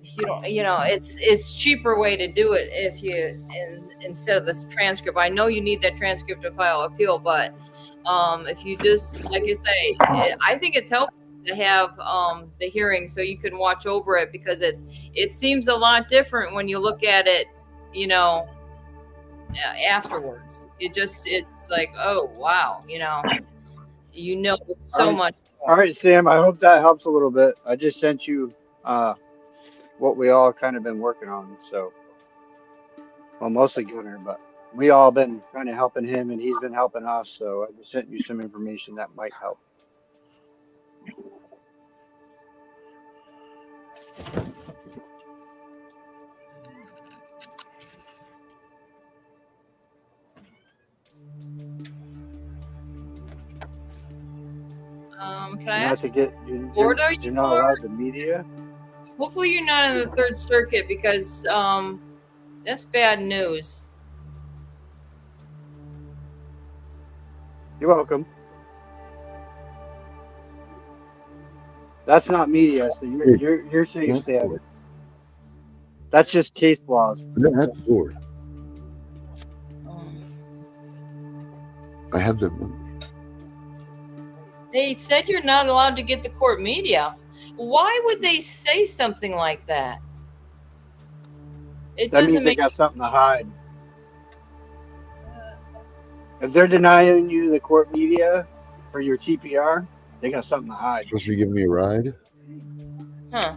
It's cheaper way to do it if you instead of the transcript. I know you need that transcript to file appeal, but if you just, like you say, I think it's helpful to have the hearing so you can watch over it, because it seems a lot different when you look at it, afterwards. It's like, oh wow, so much more. All right, Sam, I hope that helps a little bit. I just sent you what we all kind of been working on. So, well, mostly Gunnar, but we all been kind of helping him, and he's been helping us. So I just sent you some information that might help. Can I ask? Florida, you're not allowed the media. Hopefully, you're not in the Third Circuit, because that's bad news. You're welcome. That's not media, so you're safe, Sam. That's just case laws. That's Florida. I have them. They said you're not allowed to get the court media. Why would they say something like that? That means they got something to hide. If they're denying you the court media for your TPR, they got something to hide. Supposed to be giving me a ride? Huh.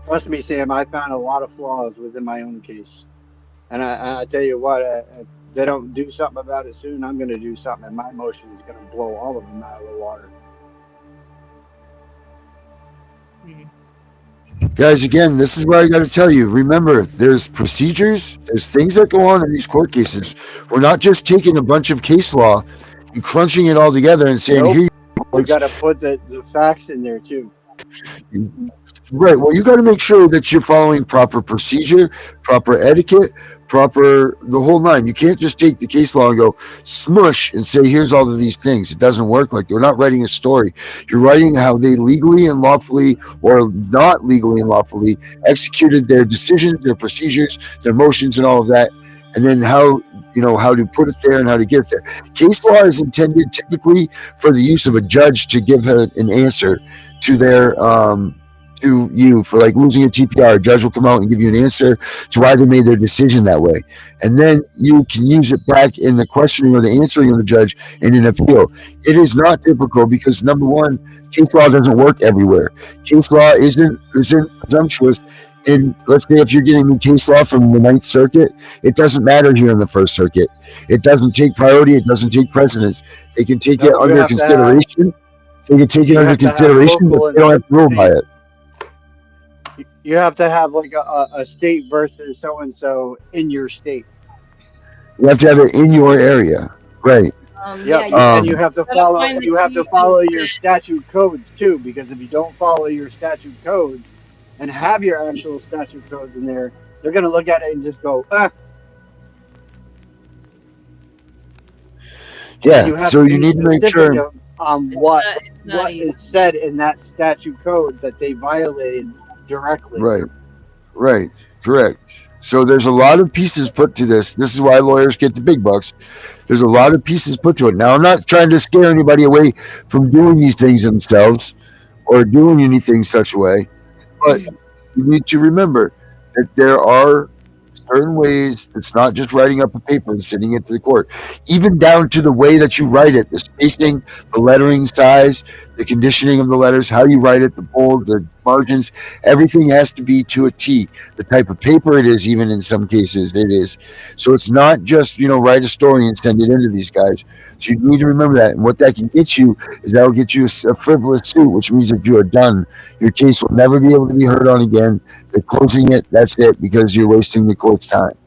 Trust me, Sam, I found a lot of flaws within my own case. And I tell you what, if they don't do something about it soon, I'm going to do something, and my motion is going to blow all of them out of the water. Guys, again, this is where I got to tell you. Remember, there's procedures, there's things that go on in these court cases. We're not just taking a bunch of case law and crunching it all together and saying, nope. Here, we got to put the facts in there too. Right. Well, you got to make sure that you're following proper procedure, proper etiquette, proper the whole nine. You can't just take the case law and go smush and say, here's all of these things. It doesn't work like that. We're not writing a story. You're writing how they legally and lawfully, or not legally and lawfully, executed their decisions, their procedures, their motions, and all of that. And then how to put it there and how to get it there. Case law is intended typically for the use of a judge to give an answer to their to you for like losing a TPR. A judge will come out and give you an answer to why they made their decision that way, and then you can use it back in the questioning or the answering of the judge in an appeal. It is not typical because, number one, case law doesn't work everywhere. Case law isn't presumptuous. And let's say if you're getting new case law from the Ninth Circuit, it doesn't matter here in the First Circuit. It doesn't take priority. It doesn't take precedence. They can take it under consideration. They can take it under consideration, but they don't have to rule by it. You have to have like a state versus so-and-so in your state. You have to have it in your area, right? And you have to follow. You have to follow your statute codes too, because if you don't follow your statute codes and have your actual statute codes in there, they're going to look at it and just go, Yeah. So you need to make sure what is said in that statute code that they violated directly. Right. Correct. So there's a lot of pieces put to this. This is why lawyers get the big bucks. There's a lot of pieces put to it. Now, I'm not trying to scare anybody away from doing these things themselves, or doing anything such a way. But you need to remember that there are certain ways. It's not just writing up a paper and sending it to the court, even down to the way that you write it, the spacing, the lettering size, the conditioning of the letters, how you write it, the bold, the margins, everything has to be to a T. The type of paper it is, even in some cases, it is. So it's not just, write a story and send it into these guys. So you need to remember that. And what that can get you is that will get you a frivolous suit, which means that you are done. Your case will never be able to be heard on again. They're closing it. That's it, because you're wasting the court's time.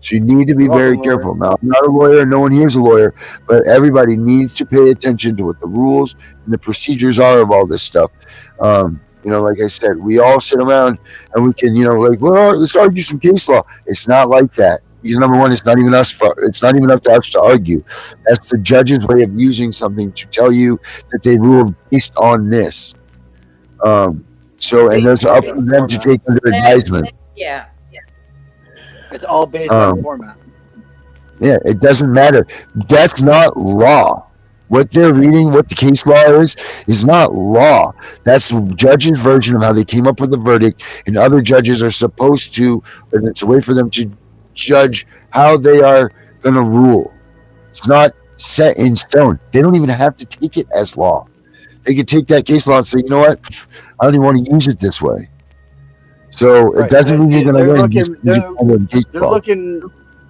So you need to be very careful. Now, I'm not a lawyer. No one here is a lawyer, but everybody needs to pay attention to what the rules and the procedures are of all this stuff. Like I said, we all sit around and we can, well, let's argue some case law. It's not like that. Because number one, it's not even us. It's not even up to us to argue. That's the judge's way of using something to tell you that they ruled based on this. And those are up for them to take under advisement. Yeah. It's all based on format. Yeah, it doesn't matter. That's not law. What they're reading, what the case law is not law. That's the judge's version of how they came up with the verdict, and other judges are supposed to, and it's a way for them to judge how they are going to rule. It's not set in stone. They don't even have to take it as law. They could take that case law and say, you know what, I don't even want to use it this way. So it doesn't mean you're going to win.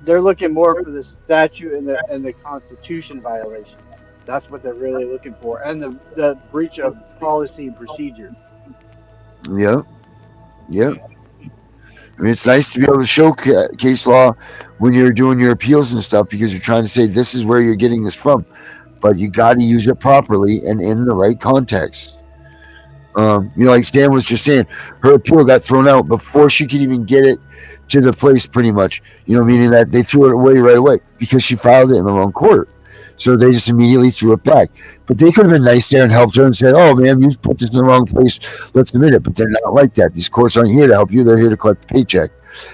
They're looking more for the statute and the Constitution violations. That's what they're really looking for, and the breach of policy and procedure. Yeah. I mean, it's nice to be able to show case law when you're doing your appeals and stuff, because you're trying to say this is where you're getting this from, but you got to use it properly and in the right context. Like Stan was just saying, her appeal got thrown out before she could even get it to the place, pretty much, meaning that they threw it away right away because she filed it in the wrong court. So they just immediately threw it back. But they could have been nice there and helped her and said, oh, man, you put this in the wrong place. Let's submit it. But they're not like that. These courts aren't here to help you. They're here to collect the paycheck.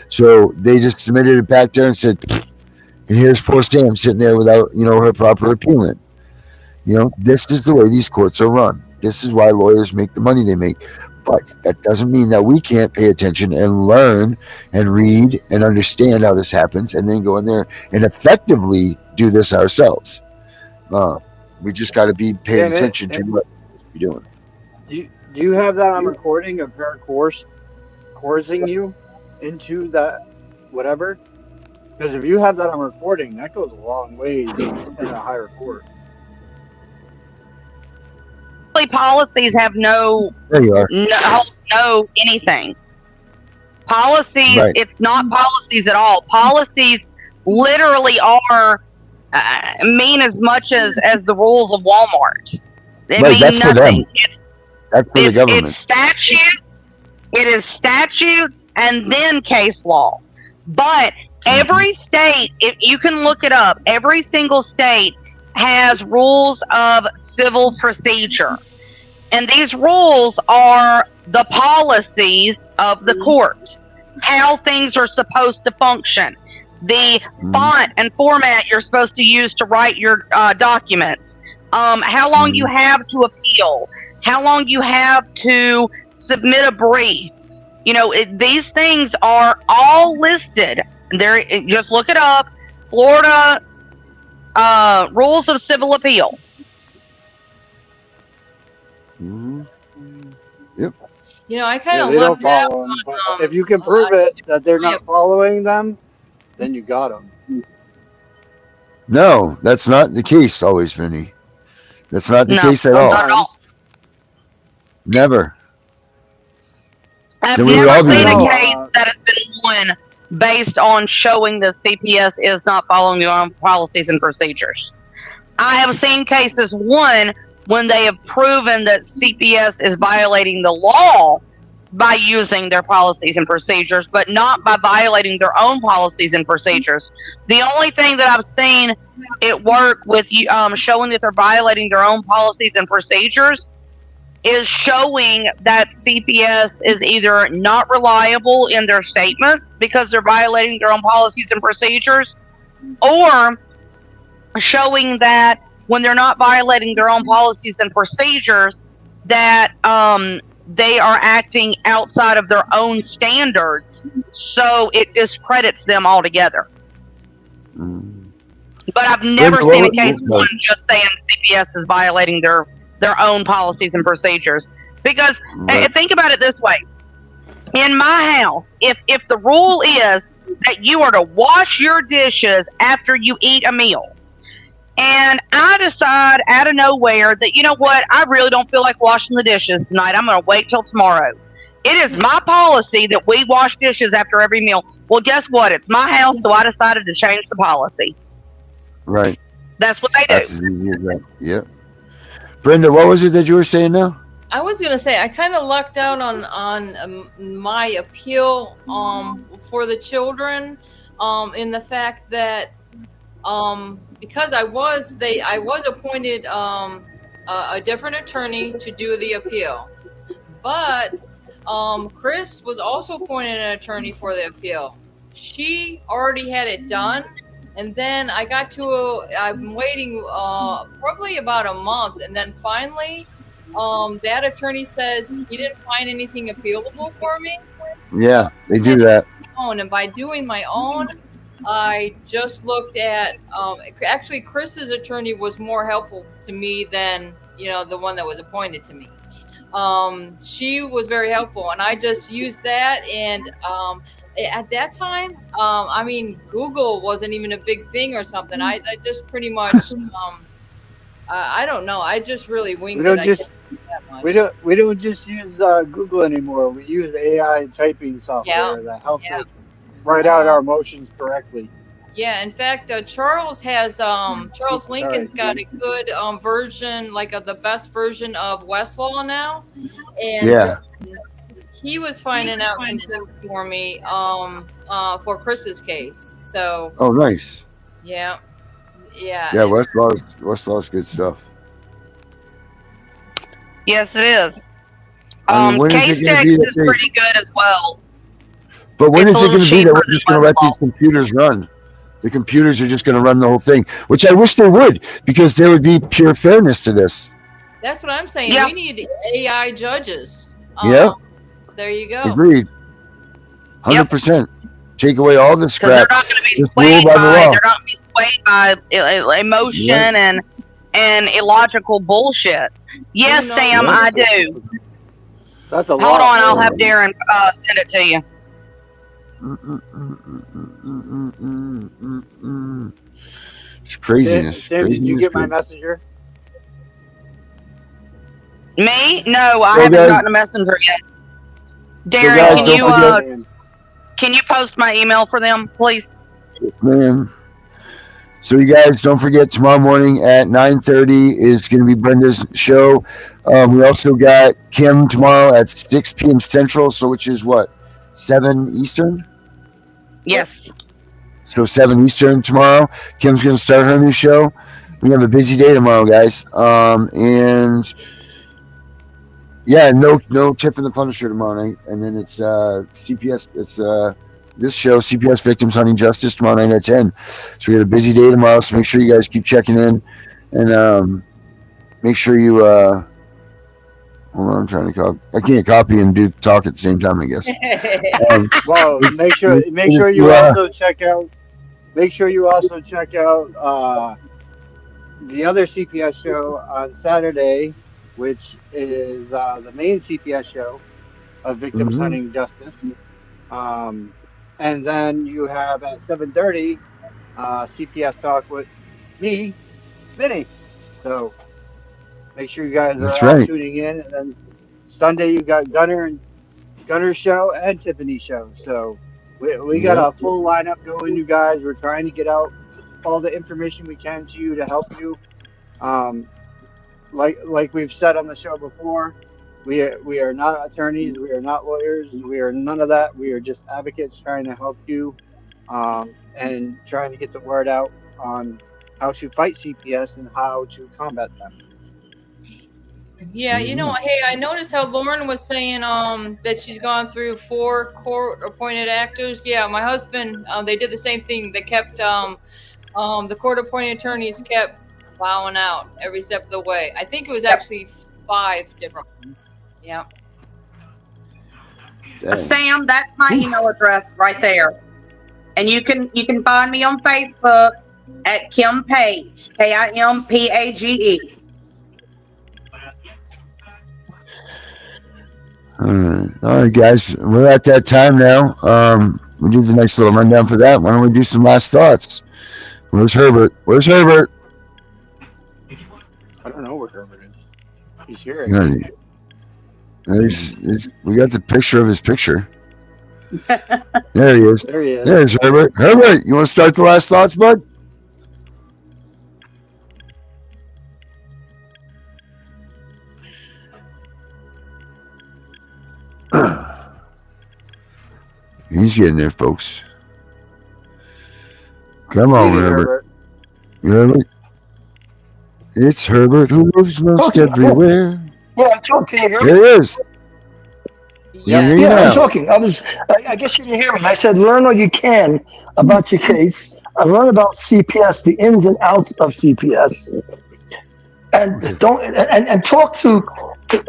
So they just submitted it back there and said, and here's poor Sam sitting there without, her proper appealant. This is the way these courts are run. This is why lawyers make the money they make. But that doesn't mean that we can't pay attention and learn and read and understand how this happens and then go in there and effectively do this ourselves. We just got to be paying attention to what we're doing. Do you have that on recording of her coercing you into that whatever? Because if you have that on recording, that goes a long way in a higher court. Policies have no anything. Policies, right. It's not policies at all. Policies literally are mean as much as the rules of Walmart. They mean that's nothing. For them. That's for the government. It's statutes. It is statutes and then case law. But every state, if you can look it up, every single state has rules of civil procedure. And these rules are the policies of the court, how things are supposed to function, the font and format you're supposed to use to write your documents, how long you have to appeal, how long you have to submit a brief. These things are all listed. There, just look it up. Florida Rules of Civil Appeal. Yep. I kind of lucked out. If you can prove it that they're not following them, then you got them. No, that's not the case always, Vinny. That's not the case at all. Not at all. Never. I've never seen a case that has been won based on showing the CPS is not following their own policies and procedures. I have seen cases won when they have proven that CPS is violating the law by using their policies and procedures, but not by violating their own policies and procedures. The only thing that I've seen it work with showing that they're violating their own policies and procedures is showing that CPS is either not reliable in their statements because they're violating their own policies and procedures, or showing that when they're not violating their own policies and procedures, that they are acting outside of their own standards, so it discredits them altogether. But I've never seen a case one just saying CPS is violating their own policies and procedures. Because think about it this way: in my house, if the rule is that you are to wash your dishes after you eat a meal, and I decide out of nowhere that, you know what, I really don't feel like washing the dishes tonight, I'm going to wait till tomorrow. It is my policy that we wash dishes after every meal. Well, guess what? It's my house, so I decided to change the policy. Right. That's what they do. That's as easy as that. Yeah. Brenda, what was it that you were saying now? I was gonna say I kind of lucked out on my appeal for the children in the fact that because I was appointed a different attorney to do the appeal, but Chris was also appointed an attorney for the appeal. She already had it done, and then I'm waiting probably about a month, and then finally that attorney says he didn't find anything appealable for me. Yeah, they do that. And by doing my own, I just looked at actually Chris's attorney was more helpful to me than the one that was appointed to me. She was very helpful, and I just used that. And at that time, I mean, Google wasn't even a big thing or something. I just pretty much I don't know. I just really winged it. We don't just use Google anymore. We use AI typing software that helps us write out our motions correctly. Yeah, in fact, Charles Lincoln's got a good version, like the best version of Westlaw now, and he was finding out some things for me for Chris's case. So. Oh, nice. Yeah. Yeah. Yeah, Westlaw's good stuff. Yes, it is. I mean, Case text is pretty good as well. But when is it going to be that we're just going to let these computers run? The computers are just going to run the whole thing, which I wish they would, because there would be pure fairness to this. That's what I'm saying. Yeah. We need AI judges. Yeah. There you go. Agreed. 100%. Take away all the scrap. They're not going to be swayed by emotion and illogical bullshit. Yes, Sam, I do. That's a lot. Hold on, I'll have Darren send it to you. It's craziness. Sam, did you get my messenger? Me? No, I haven't gotten a messenger yet. Darren, can you post my email for them, please? Yes, ma'am. So you guys don't forget, tomorrow morning at 9:30 is going to be Brenda's show. We also got Kim tomorrow at 6 p.m. Central, so which is what, 7 Eastern? Yes. So 7 Eastern tomorrow. Kim's going to start her new show. We have a busy day tomorrow, guys. And yeah, no Tip and the Punisher tomorrow night. And then it's CPS. It's this show, CPS Victims Hunting Justice, tomorrow night at 10. So we got a busy day tomorrow. So make sure you guys keep checking in, and make sure you. Hold on, I'm trying to copy. I can't copy and do talk at the same time, I guess. Well, make sure you also check out. Make sure you also check out the other CPS show on Saturday, which is the main CPS show of Victims Hunting Justice. And then you have at 7:30 CPS Talk with me, Vinny. So make sure you guys are tuning in. And then Sunday you got Gunner's show and Tiffany's show. So we got a full lineup going, you guys. We're trying to get out all the information we can to you to help you. Like we've said on the show before, we are not attorneys, we are not lawyers, we are none of that. We are just advocates trying to help you and trying to get the word out on how to fight CPS and how to combat them. Yeah, hey, I noticed how Lauren was saying that she's gone through 4 court-appointed actors. Yeah, my husband, they did the same thing. They kept the court-appointed attorneys kept bowing out every step of the way. I think it was actually 5 different ones. Yeah. Dang. Sam, that's my email address right there. And you can find me on Facebook at Kim Page, Kimpage. All right, guys, we're at that time now. We did the nice little rundown for that. Why don't we do some last thoughts? Where's Herbert? Where's Herbert? I don't know where Herbert is. He's here. Yeah, we got the picture of his picture. There he is. There he is. There's Herbert. Herbert, you want to start the last thoughts, bud? He's getting there, folks. Come on, Easy, Herbert. Herbert. It's Herbert who moves most everywhere. Yeah, I'm talking. Can you hear me? There he is. Yeah. Yeah, I'm talking. I guess you didn't hear me. I said, learn all you can about your case. Learn about CPS, the ins and outs of CPS, and talk to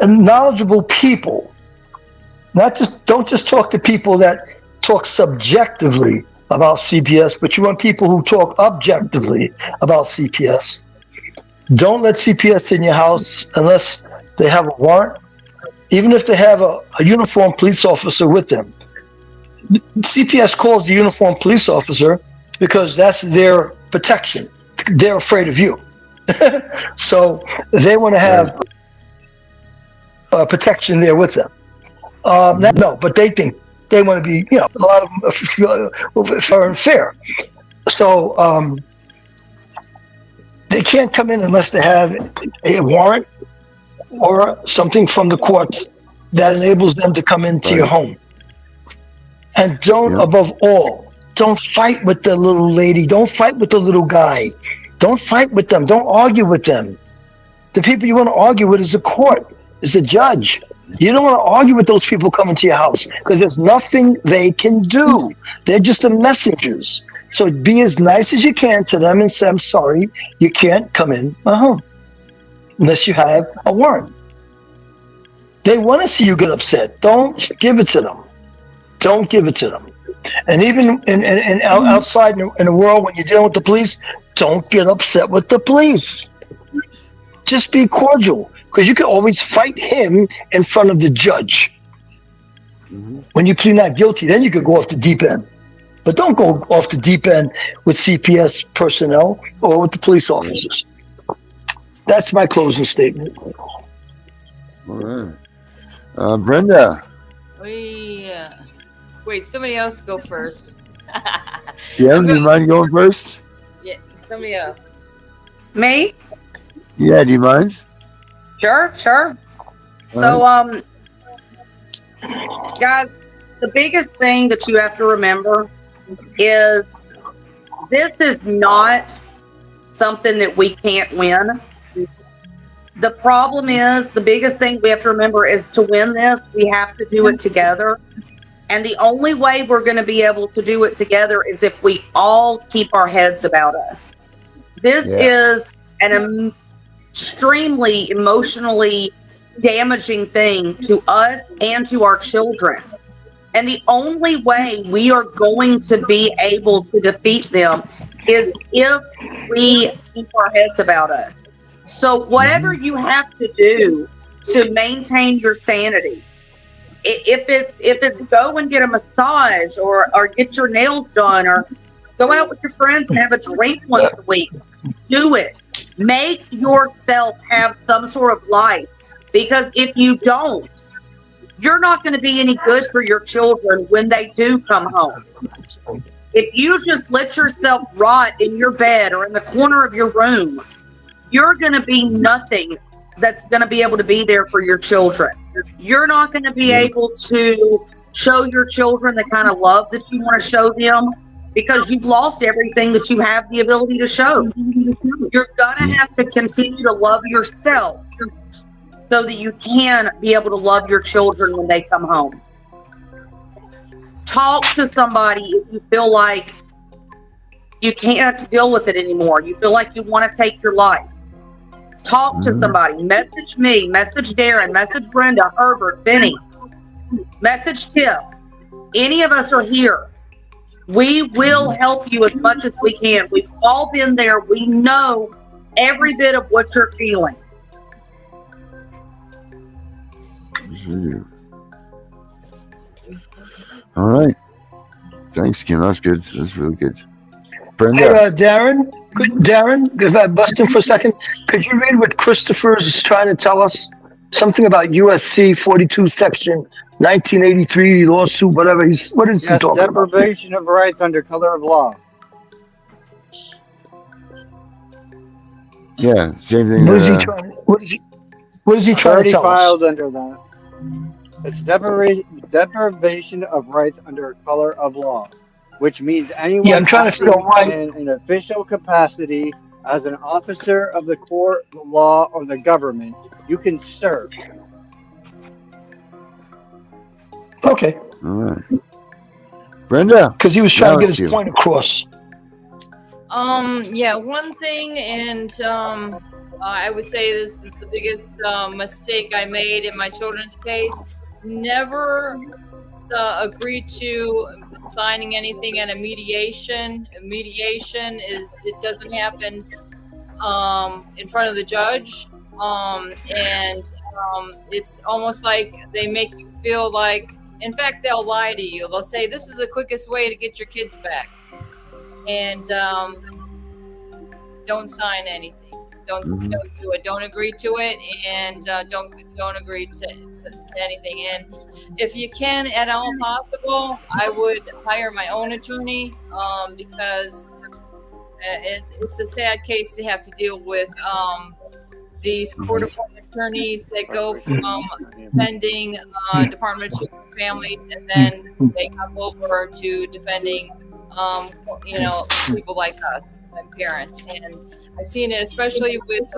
knowledgeable people. Don't just talk to people that talk subjectively about CPS, but you want people who talk objectively about CPS. Don't let CPS in your house unless they have a warrant, even if they have a uniformed police officer with them. CPS calls the uniformed police officer because that's their protection. They're afraid of you. So they want to have protection there with them. No, but they think they want to be, a lot of them are unfair. So they can't come in unless they have a warrant or something from the courts that enables them to come into your home. And above all, don't fight with the little lady. Don't fight with the little guy. Don't fight with them. Don't argue with them. The people you want to argue with is the court, is the judge. You don't want to argue with those people coming to your house because there's nothing they can do. They're just the messengers. So be as nice as you can to them and say, I'm sorry, you can't come in my home unless you have a warrant. They want to see you get upset. Don't give it to them. Don't give it to them. And even outside in the world, when you're dealing with the police, don't get upset with the police. Just be cordial, because you can always fight him in front of the judge. When you plead not guilty, then you could go off the deep end. But don't go off the deep end with CPS personnel or with the police officers. That's my closing statement. All right. Brenda. Wait, somebody else go first. Yeah, do you mind going first? Yeah, somebody else. Me? Yeah, do you mind? Sure. So, guys, the biggest thing that you have to remember is this is not something that we can't win. The problem is, the biggest thing we have to remember is to win this, we have to do it together. And the only way we're going to be able to do it together is if we all keep our heads about us. This is an extremely emotionally damaging thing to us and to our children. And the only way we are going to be able to defeat them is if we keep our heads about us. So whatever you have to do to maintain your sanity, if it's go and get a massage or get your nails done or go out with your friends and have a drink once a week, do it. Make yourself have some sort of life, because if you don't, you're not going to be any good for your children when they do come home. If you just let yourself rot in your bed or in the corner of your room, you're going to be nothing that's going to be able to be there for your children. You're not going to be able to show your children the kind of love that you want to show them, because you've lost everything that you have the ability to show. You're going to have to continue to love yourself so that you can be able to love your children when they come home. Talk to somebody if you feel like you can't deal with it anymore. You feel like you want to take your life. Talk to somebody. Message me. Message Darren. Message Brenda, Herbert, Benny. Message Tip. Any of us are here. We will help you as much as we can. We've all been there. We know every bit of what you're feeling. All right. Thanks, Kim. That's good. That's really good. Brenda. Hey, Darren, if I bust in for a second, could you read what Christopher is trying to tell us? Something about USC 42 section 1983 lawsuit, whatever. What is he Yes, talking about? deprivation of rights under color of law. Yeah, same thing. What is he trying? What is he trying to Already tell us? filed under that. It's deprivation of rights under color of law, which means anyone Yeah, I'm trying to figure out why. in an official capacity as an officer of the court, the law, or the government, you can serve. Okay. All right. Brenda. Because he was trying to get his point across. Yeah, one thing, and I would say this is the biggest mistake I made in my children's case. Never agree to signing anything at a mediation. A mediation it doesn't happen in front of the judge, and it's almost like they make you feel like. In fact, they'll lie to you. They'll say this is the quickest way to get your kids back, and don't sign anything. Don't do it. Don't agree to it, and don't agree to anything. And if you can, at all possible, I would hire my own attorney because it's a sad case to have to deal with these court-appointed attorneys that go from defending Department of Children and Families, and then they come over to defending people like us and parents. And I've seen it especially with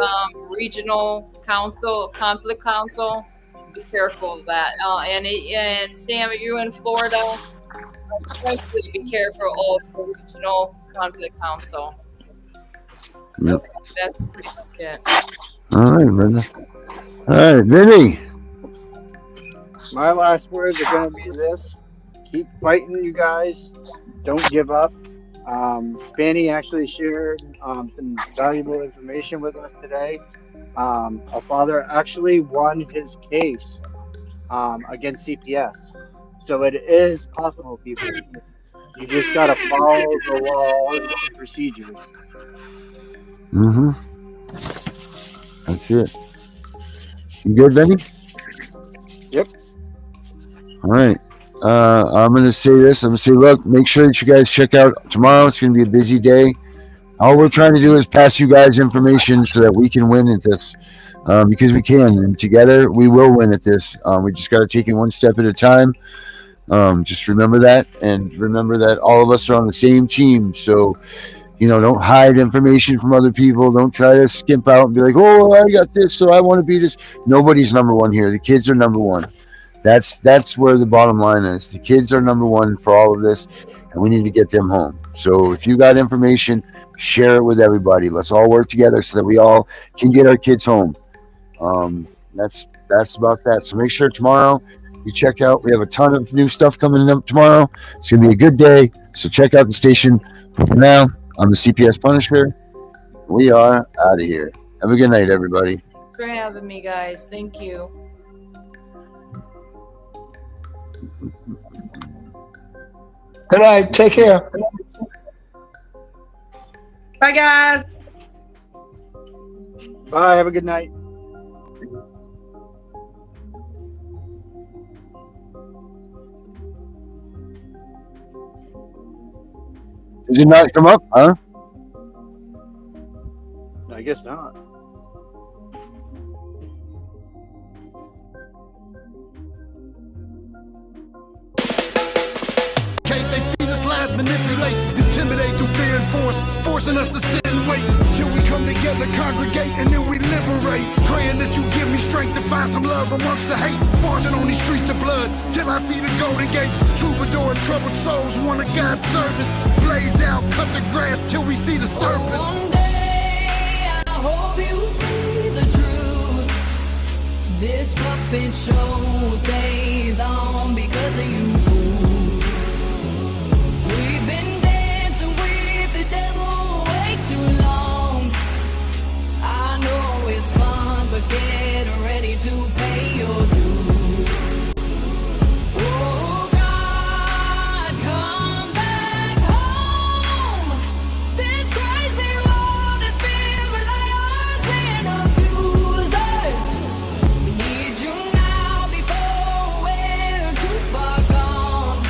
regional counsel, conflict counsel. Be careful of that. And Sam, are you in Florida? Especially be careful of the regional conflict counsel. Yep. That's pretty much it. All right, Brenda. All right, Vinny. My last words are going to be this. Keep fighting, you guys. Don't give up. Fanny actually shared some valuable information with us today. A father actually won his case against CPS. So it is possible, people. You just got to follow the laws and procedures. Mm-hmm. That's it. You good, Benny? Yep. All right. I'm going to say this. I'm going to say, look, make sure that you guys check out tomorrow. It's going to be a busy day. All we're trying to do is pass you guys information so that we can win at this, because we can. And together, we will win at this. We just got to take it one step at a time. Just remember that, and remember that all of us are on the same team. So, don't hide information from other people. Don't try to skimp out and be like, oh, I got this, so I want to be this. Nobody's number one here. The kids are number one. That's where the bottom line is. The kids are number one for all of this, and we need to get them home. So if you got information, share it with everybody. Let's all work together so that we all can get our kids home. That's about that. So make sure tomorrow you check out. We have a ton of new stuff coming up tomorrow. It's going to be a good day. So check out the station. But for now, I'm the CPS Punisher. We are out of here. Have a good night, everybody. Thanks for having me, guys. Thank you. Good night. Take care. Bye, guys. Bye. Have a good night. Does it not come up, huh? I guess not. They feed us lies, manipulate, intimidate through fear and force, forcing us to sit and wait till we come together, congregate, and then we liberate. Praying that you give me strength to find some love amongst the hate. Marching on these streets of blood till I see the golden gates. Troubadour and troubled souls, one of God's servants. Blades out, cut the grass till we see the serpents. One day I hope you see the This puppet show stays on because of you fools. We've been dancing with the devil way too long. I know it's fun, but get ready to pay your dues. Oh God, come back home. This crazy world is filled with liars and abusers. We need you now before we're too far gone.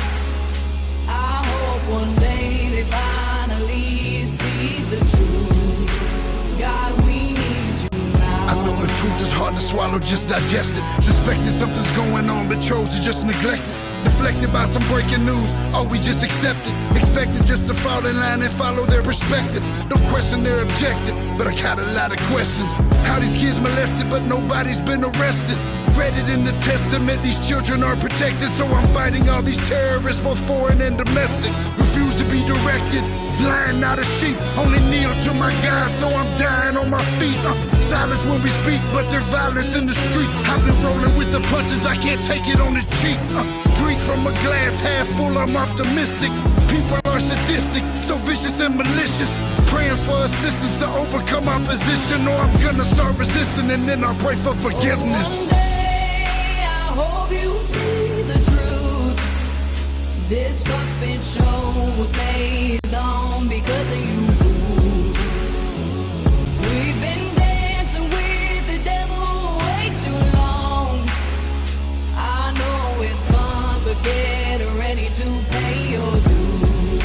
I hope one day they finally see the truth. God, we need you now. I know the truth is hard to swallow, just digest it. Suspected something's going on, but chose to just neglect it. Deflected by some breaking news, or we just accept it. Expected just to fall in line and follow their perspective. Don't question their objective, but I got a lot of questions. How these kids molested, but nobody's been arrested. Read it in the testament, these children are protected. So I'm fighting all these terrorists, both foreign and domestic. Refuse to be directed, blind, not a sheep. Only kneel to my God, so I'm dying on my feet. Silence when we speak, but there's violence in the street. I've been rolling with the punches, I can't take it on the cheek. Drink from a glass half full, I'm optimistic. People are sadistic, so vicious and malicious. Praying for assistance to overcome opposition, or I'm gonna start resisting and then I'll pray for forgiveness. One day I hope you see the truth. This puppet show stays on because of you fools. We've been dancing with the devil way too long. I know it's fun, but get ready to pay your dues.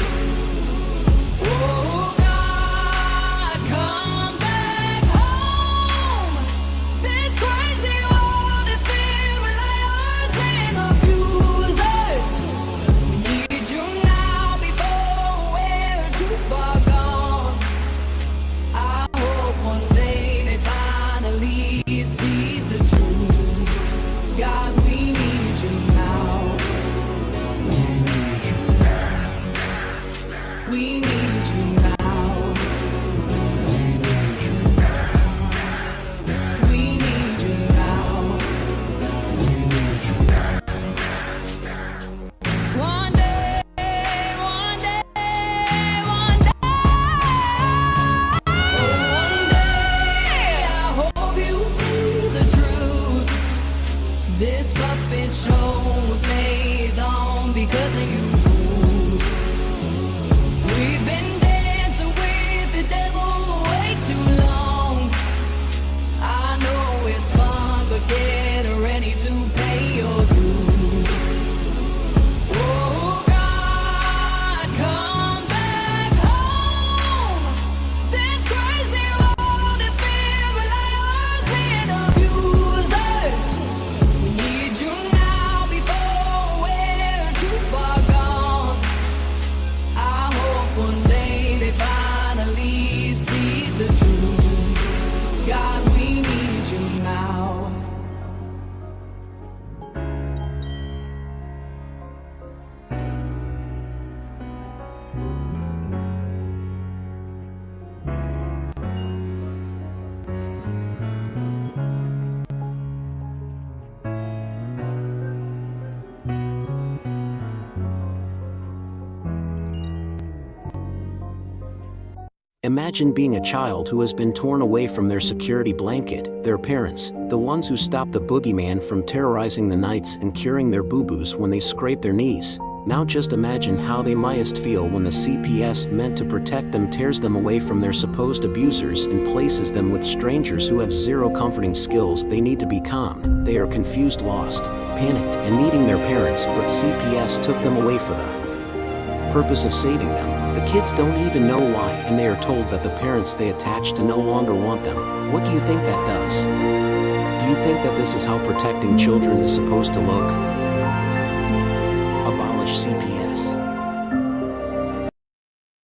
Oh God, come back home. This crazy world is filled with liars and abusers. We need you now before we're too far gone. I hope one day they finally see the truth. God, we need you now. We need you now. We need you now. One day, one day, one day. Oh, one day I hope you see the truth. This puppet show stays on because of you fools. We've been dancing with the devil way too long. I know it's fun, but get ready to pay your dues. Oh God, come back home. This crazy world is filled with liars and abusers. We need you now before we're too far gone. I hope one day they finally see the truth. God, we need you now. Imagine being a child who has been torn away from their security blanket, their parents, the ones who stop the boogeyman from terrorizing the nights and curing their boo-boos when they scrape their knees. Now just imagine how they must feel when the CPS meant to protect them tears them away from their supposed abusers and places them with strangers who have zero comforting skills. They need to be calm. They are confused, lost, panicked, and needing their parents, but CPS took them away for the purpose of saving them. The kids don't even know why, and they are told that the parents they attach to no longer want them. What do you think that does? Do you think that this is how protecting children is supposed to look? Abolish CPS.